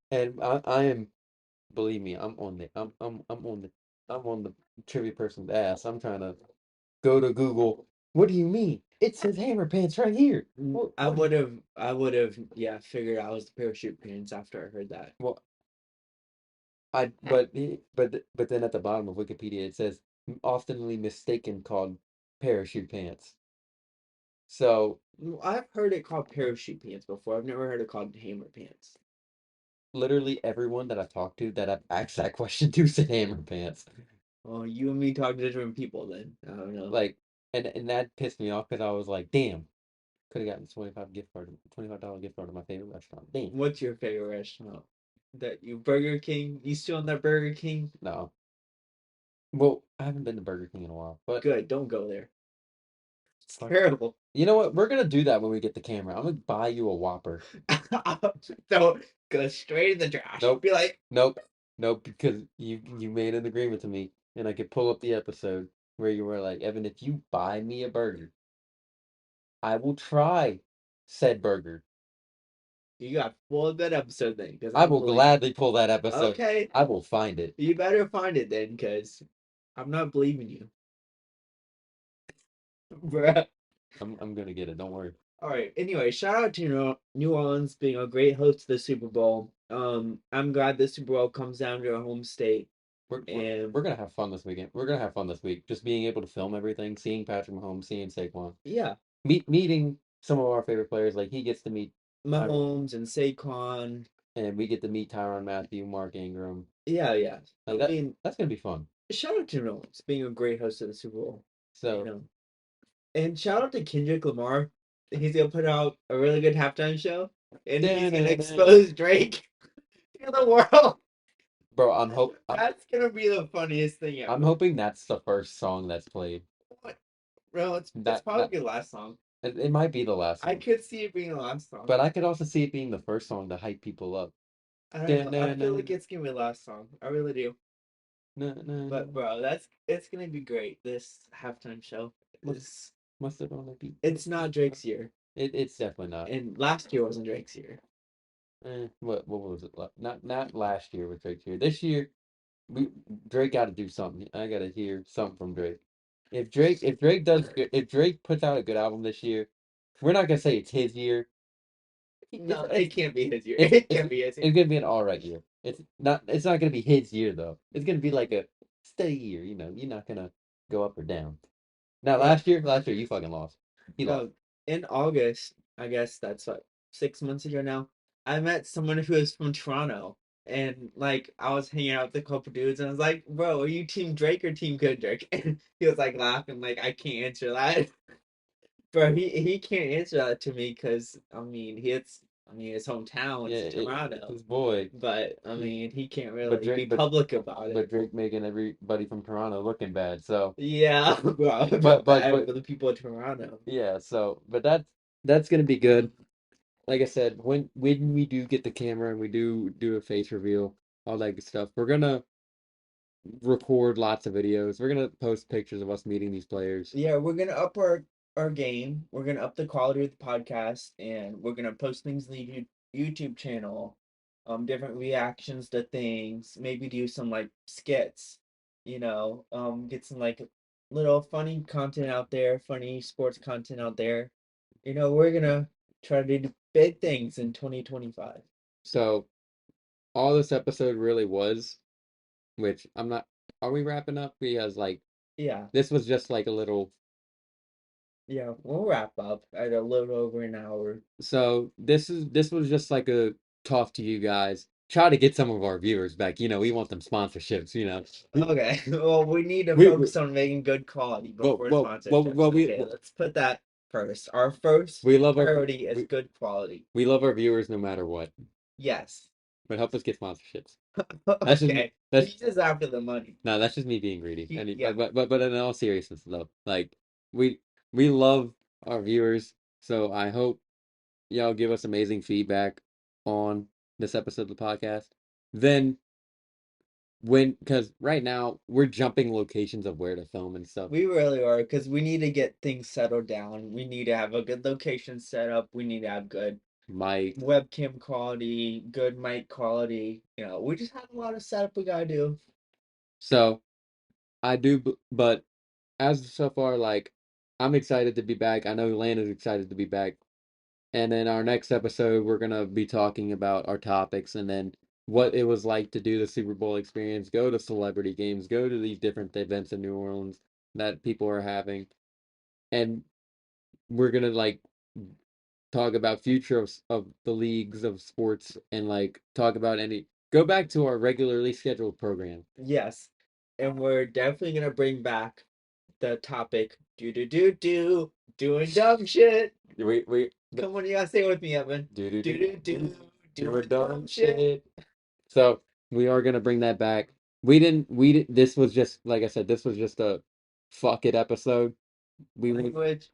[SPEAKER 2] am, believe me, I'm on the trivia person's ass. I'm trying to go to Google. What do you mean? It says Hammer pants right here.
[SPEAKER 1] I
[SPEAKER 2] What do you?
[SPEAKER 1] would have, yeah, figured out it was the parachute pants after I heard that.
[SPEAKER 2] Well, but then at the bottom of Wikipedia it says oftenly mistaken called parachute pants. So
[SPEAKER 1] I've heard it called parachute pants before. I've never heard it called hammer pants.
[SPEAKER 2] literally everyone that I've talked to that I've asked that question to said Hammer pants.
[SPEAKER 1] Well, you and me talk to different people then. I don't know.
[SPEAKER 2] Like, and that pissed me off because I was like, damn, could have gotten $25 gift card to my favorite restaurant. Damn.
[SPEAKER 1] What's your favorite restaurant? That you Burger King? You still on that Burger King?
[SPEAKER 2] No. Well, I haven't been to Burger King in a while, but
[SPEAKER 1] Good, don't go there. It's
[SPEAKER 2] fuck.
[SPEAKER 1] terrible.
[SPEAKER 2] You know what? We're gonna do that when we get the camera. I'm gonna buy you a Whopper.
[SPEAKER 1] So go straight in the trash.
[SPEAKER 2] Nope,
[SPEAKER 1] Be like,
[SPEAKER 2] nope, nope. Because you made an agreement to me, and I could pull up the episode where you were like, Evan, if you buy me a burger, I will try said burger.
[SPEAKER 1] you got full of that episode then, because
[SPEAKER 2] I
[SPEAKER 1] I'm
[SPEAKER 2] will
[SPEAKER 1] believe.
[SPEAKER 2] gladly pull that episode.
[SPEAKER 1] Okay,
[SPEAKER 2] I will find it.
[SPEAKER 1] you better find it then, because I'm not believing you, bruh.
[SPEAKER 2] I'm gonna get it. Don't worry.
[SPEAKER 1] All right. Anyway, shout out to New Orleans being a great host of the Super Bowl. I'm glad the Super Bowl comes down to a home state, and
[SPEAKER 2] We're gonna have fun this weekend. We're gonna have fun this week. Just being able to film everything, seeing Patrick Mahomes, seeing Saquon,
[SPEAKER 1] yeah,
[SPEAKER 2] meeting some of our favorite players. Like he gets to meet Tyron,
[SPEAKER 1] Mahomes and Saquon.
[SPEAKER 2] and we get to meet Tyron Matthew, Mark Ingram.
[SPEAKER 1] Yeah, yeah.
[SPEAKER 2] Like
[SPEAKER 1] I
[SPEAKER 2] that.
[SPEAKER 1] mean,
[SPEAKER 2] That's gonna be fun.
[SPEAKER 1] shout out to New Orleans being a great host of the Super Bowl. You
[SPEAKER 2] So
[SPEAKER 1] know, and shout out to Kendrick Lamar. He's gonna put out a really good halftime show, and he's gonna expose Drake to the world.
[SPEAKER 2] bro,
[SPEAKER 1] That's gonna be the funniest thing
[SPEAKER 2] I'm
[SPEAKER 1] ever.
[SPEAKER 2] hoping that's the first song that's played.
[SPEAKER 1] What? Bro, it's
[SPEAKER 2] That
[SPEAKER 1] probably
[SPEAKER 2] that
[SPEAKER 1] the last song.
[SPEAKER 2] it might be the last
[SPEAKER 1] I
[SPEAKER 2] one,
[SPEAKER 1] could see it being the last song.
[SPEAKER 2] but I could also see it being the first song to hype people up.
[SPEAKER 1] I don't know. I feel
[SPEAKER 2] Da-na-na,
[SPEAKER 1] like it's gonna be the last song. I really do.
[SPEAKER 2] na-na-na.
[SPEAKER 1] But bro, it's gonna be great. This halftime show
[SPEAKER 2] Must
[SPEAKER 1] is
[SPEAKER 2] must have on the beat.
[SPEAKER 1] it's not Drake's year,
[SPEAKER 2] It's definitely not.
[SPEAKER 1] and last year wasn't Drake's year.
[SPEAKER 2] What was it? Not last year with Drake's year. This year, we Drake got to do something. I got to hear something from Drake. If Drake puts out a good album this year, we're not gonna say it's his year.
[SPEAKER 1] No, it can't be his year.
[SPEAKER 2] It's
[SPEAKER 1] It
[SPEAKER 2] it's
[SPEAKER 1] can't be his year.
[SPEAKER 2] it's gonna be an all right year. It's not gonna be his year though. It's gonna be like a steady year. You're not gonna go up or down. Now
[SPEAKER 1] Bro,
[SPEAKER 2] last year you fucking lost. He lost.
[SPEAKER 1] bro, in August, I guess that's what 6 months ago now. I met someone who was from Toronto, and like I was hanging out with a couple dudes, and I was like, "Bro, are you Team Drake or Team Kendrick?" And he was like laughing, like I can't answer that. Bro, he can't answer that to me because I mean his hometown
[SPEAKER 2] Yeah,
[SPEAKER 1] is Toronto,
[SPEAKER 2] his boy.
[SPEAKER 1] but I
[SPEAKER 2] He,
[SPEAKER 1] mean he can't
[SPEAKER 2] but
[SPEAKER 1] really be
[SPEAKER 2] Drake, but
[SPEAKER 1] public about it.
[SPEAKER 2] but Drake making everybody from Toronto looking bad. So,
[SPEAKER 1] Yeah, bro, I feel bad
[SPEAKER 2] but
[SPEAKER 1] for the people of Toronto.
[SPEAKER 2] yeah. So, but that's gonna be good. Like I said, when we do get the camera and we do a face reveal, all that good stuff, record lots of videos. We're gonna post pictures of us meeting these players.
[SPEAKER 1] Yeah, we're gonna up our game. We're gonna up the quality of the podcast, and we're gonna post things in the YouTube channel, different reactions to things. Maybe do some like skits, get some like little funny content out there, funny sports content out there. We're gonna try to do big things in 2025.
[SPEAKER 2] So all this episode really was, which I'm not. Are we wrapping up? Because like
[SPEAKER 1] Yeah,
[SPEAKER 2] this was just like a little.
[SPEAKER 1] yeah, we'll wrap up at a little over an hour.
[SPEAKER 2] So this was just like a talk to you guys. Try to get some of our viewers back. We want them sponsorships.
[SPEAKER 1] Okay, well, we need to
[SPEAKER 2] We
[SPEAKER 1] focus on making good quality
[SPEAKER 2] well
[SPEAKER 1] before
[SPEAKER 2] well well
[SPEAKER 1] sponsorships.
[SPEAKER 2] well
[SPEAKER 1] Okay, let's put that first. Our first
[SPEAKER 2] we love our
[SPEAKER 1] priority is
[SPEAKER 2] we,
[SPEAKER 1] good quality.
[SPEAKER 2] we love our viewers no matter what.
[SPEAKER 1] Yes.
[SPEAKER 2] But help us get sponsorships. That's just me.
[SPEAKER 1] Okay,
[SPEAKER 2] That's
[SPEAKER 1] he's just after the money.
[SPEAKER 2] no, that's just me being greedy.
[SPEAKER 1] Yeah,
[SPEAKER 2] But in all seriousness though, like we we love our viewers, so I hope y'all give us amazing feedback on this episode of the podcast. Then because right now we're jumping locations of where to film and stuff.
[SPEAKER 1] we really are because we need to get things settled down. We need to have a good location set up. We need to have good
[SPEAKER 2] Mike,
[SPEAKER 1] webcam quality, good mic quality. We just have a lot of setup we gotta do.
[SPEAKER 2] so I do, but as so far, like I'm excited to be back. I know Landon's excited to be back. And then our next episode, we're gonna be talking about our topics and then what it was like to do the Super Bowl experience, go to celebrity games, go to these different events in New Orleans that people are having, and we're gonna like talk about future of the leagues of sports and like talk about any go back to our regularly scheduled program.
[SPEAKER 1] Yes, and we're definitely gonna bring back the topic doing dumb shit.
[SPEAKER 2] We
[SPEAKER 1] Come on, you gotta say it with me, Evan.
[SPEAKER 2] do do
[SPEAKER 1] Do
[SPEAKER 2] do
[SPEAKER 1] do do
[SPEAKER 2] do a
[SPEAKER 1] doing
[SPEAKER 2] dumb
[SPEAKER 1] dumb shit.
[SPEAKER 2] shit. So we are gonna bring that back. This was just like I said, this was just a fuck it episode. We won't-
[SPEAKER 1] Language.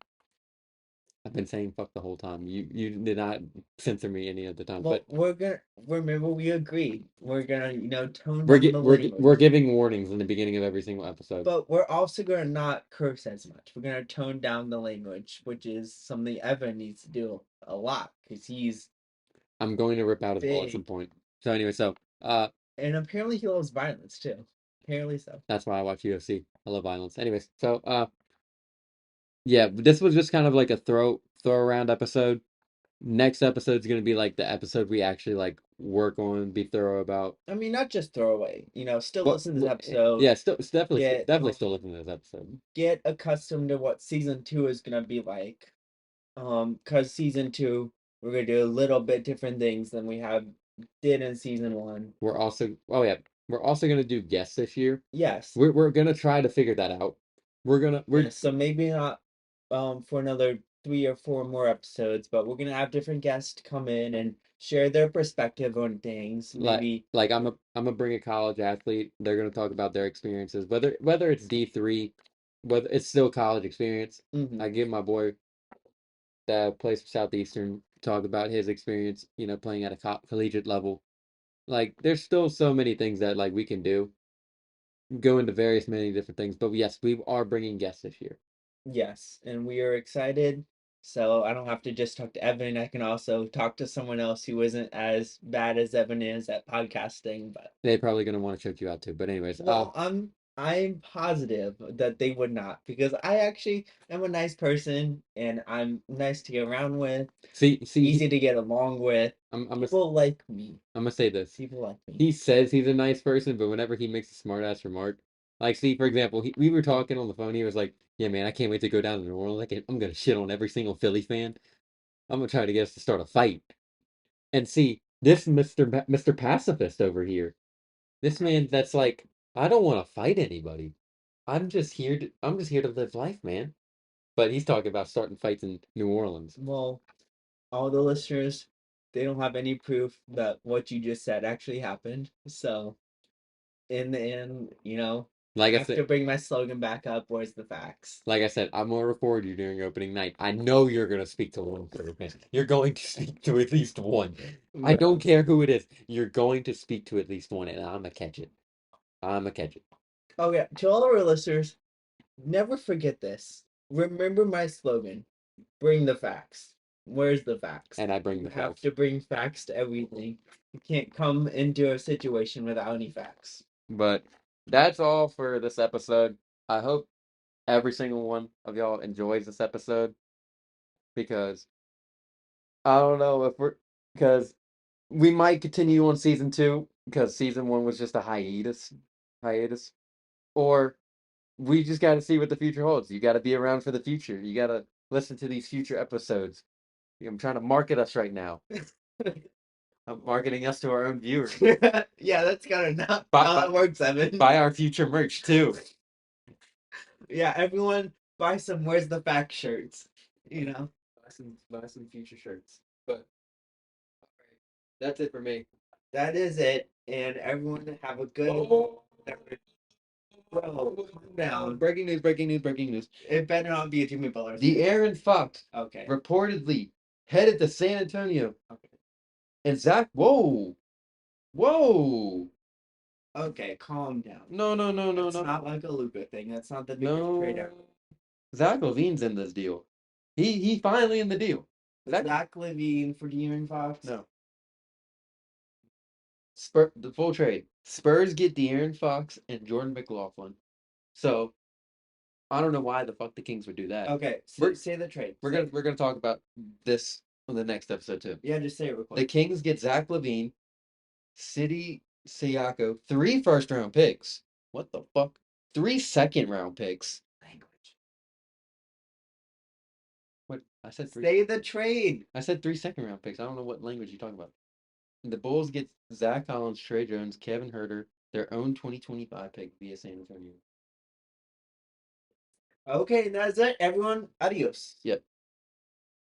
[SPEAKER 2] I've been saying fuck the whole time. You did not censor me any of the time,
[SPEAKER 1] Well,
[SPEAKER 2] but
[SPEAKER 1] we're gonna remember we agreed. We're gonna tone down the
[SPEAKER 2] we're
[SPEAKER 1] language,
[SPEAKER 2] giving warnings in the beginning of every single episode.
[SPEAKER 1] but we're also gonna not curse as much. We're gonna tone down the language, which is something Evan needs to do a lot because he's
[SPEAKER 2] I'm going to rip out his ball at some
[SPEAKER 1] big,
[SPEAKER 2] point. So anyway,
[SPEAKER 1] and apparently he loves violence too. Apparently so.
[SPEAKER 2] that's why I watch UFC. I love violence. Anyways, yeah, this was just kind of like a throw around episode. Next episode's gonna be like the episode we actually like work on, be thorough about.
[SPEAKER 1] I mean, not just throwaway. Still
[SPEAKER 2] But
[SPEAKER 1] listen to this episode.
[SPEAKER 2] yeah, still it's
[SPEAKER 1] Get
[SPEAKER 2] definitely still listening to this episode.
[SPEAKER 1] get accustomed to what season two is gonna be like. Cause season two we're gonna do a little bit different things than we have did in season one.
[SPEAKER 2] We're also gonna do guests this year.
[SPEAKER 1] Yes.
[SPEAKER 2] We're gonna try to figure that out. We're
[SPEAKER 1] Yes. So maybe not for another 3 or 4 more episodes, but we're gonna have different guests come in and share their perspective on things.
[SPEAKER 2] like
[SPEAKER 1] Maybe.
[SPEAKER 2] I'm gonna bring a college athlete. They're gonna talk about their experiences, whether it's D3, whether it's still college experience.
[SPEAKER 1] Hmm.
[SPEAKER 2] I give my boy that plays for Southeastern talk about his experience, playing at a collegiate level. Like there's still so many things that like we can do, go into various many different things. But yes, we are bringing guests this year.
[SPEAKER 1] Yes, and we are excited. So I don't have to just talk to Evan. I can also talk to someone else who isn't as bad as Evan is at podcasting. But
[SPEAKER 2] They're probably gonna want to choke you out too. But anyways,
[SPEAKER 1] well, I'm positive that they would not because I actually am a nice person and I'm nice to get around with,
[SPEAKER 2] see,
[SPEAKER 1] easy to get along with.
[SPEAKER 2] I'm gonna
[SPEAKER 1] People like me.
[SPEAKER 2] I'm gonna say this.
[SPEAKER 1] People like me.
[SPEAKER 2] He says he's a nice person, but whenever he makes a smart ass remark, like see, for example, we were talking on the phone. He was like, "Yeah, man, I can't wait to go down to New Orleans. I'm gonna shit on every single Philly fan. I'm gonna try to get us to start a fight." And see, this Mr. Pacifist over here, this man that's like, I don't want to fight anybody. I'm just here to live life, man. But he's talking about starting fights in New Orleans.
[SPEAKER 1] Well, all the listeners, they don't have any proof that what you just said actually happened. So in the end,
[SPEAKER 2] Like
[SPEAKER 1] I
[SPEAKER 2] I
[SPEAKER 1] have
[SPEAKER 2] said,
[SPEAKER 1] to bring my slogan back up. Where's the facts?
[SPEAKER 2] I'm gonna record you during opening night. I know you're gonna speak to one fan. You're going to speak to at least one. I don't care who it is. You're going to speak to at least one, and I'm gonna catch it. I'm gonna catch it.
[SPEAKER 1] Oh yeah, to all our listeners, never forget this. Remember my slogan: bring the facts. Where's the facts?
[SPEAKER 2] And I bring
[SPEAKER 1] You
[SPEAKER 2] the
[SPEAKER 1] have
[SPEAKER 2] facts.
[SPEAKER 1] to bring facts to everything. You can't come into a situation without any facts.
[SPEAKER 2] But that's all for this episode. I hope every single one of y'all enjoys this episode because I don't know if we're because we might continue on season 2 because season 1 was just a hiatus, or we just got to see what the future holds. You got to be around for the future. You got to listen to these future episodes. I'm trying to market us right now. I'm marketing us to our own viewers.
[SPEAKER 1] Yeah, that's kind of not how that works, Evan.
[SPEAKER 2] Buy our future merch too.
[SPEAKER 1] Yeah, everyone buy some Where's the Fact shirts.
[SPEAKER 2] Buy some future shirts. But that's it for me.
[SPEAKER 1] That is it. And everyone have a good.
[SPEAKER 2] Oh,
[SPEAKER 1] Bro, calm down.
[SPEAKER 2] breaking news, breaking news, breaking news.
[SPEAKER 1] It better not be a Jimmy Butler.
[SPEAKER 2] The Aaron Fox
[SPEAKER 1] Okay.
[SPEAKER 2] reportedly headed to San Antonio.
[SPEAKER 1] Okay.
[SPEAKER 2] And Zach, whoa.
[SPEAKER 1] Okay, calm down.
[SPEAKER 2] No.
[SPEAKER 1] It's not like a Luka thing. That's not the biggest
[SPEAKER 2] No.
[SPEAKER 1] trade ever.
[SPEAKER 2] Zach LaVine's in this deal. He finally in the deal.
[SPEAKER 1] Zach LaVine for De'Aaron Fox?
[SPEAKER 2] No. The full trade. Spurs get De'Aaron Fox and Jordan McLaughlin. So I don't know why the fuck the Kings would do that.
[SPEAKER 1] Okay, so say the trade.
[SPEAKER 2] We're gonna talk about this on the next episode too.
[SPEAKER 1] Yeah, just say it real quick.
[SPEAKER 2] The Kings get Zach LaVine, City Siako, 3 first-round picks. What the fuck? 3 second-round picks.
[SPEAKER 1] Language.
[SPEAKER 2] What? I said 3.
[SPEAKER 1] Say the trade.
[SPEAKER 2] I said 3 second-round picks. I don't know what language you're talking about. And the Bulls get Zach Collins, Trey Jones, Kevin Huerter, their own 2025 pick via San Antonio.
[SPEAKER 1] Okay, that's it. Everyone, adios.
[SPEAKER 2] Yep.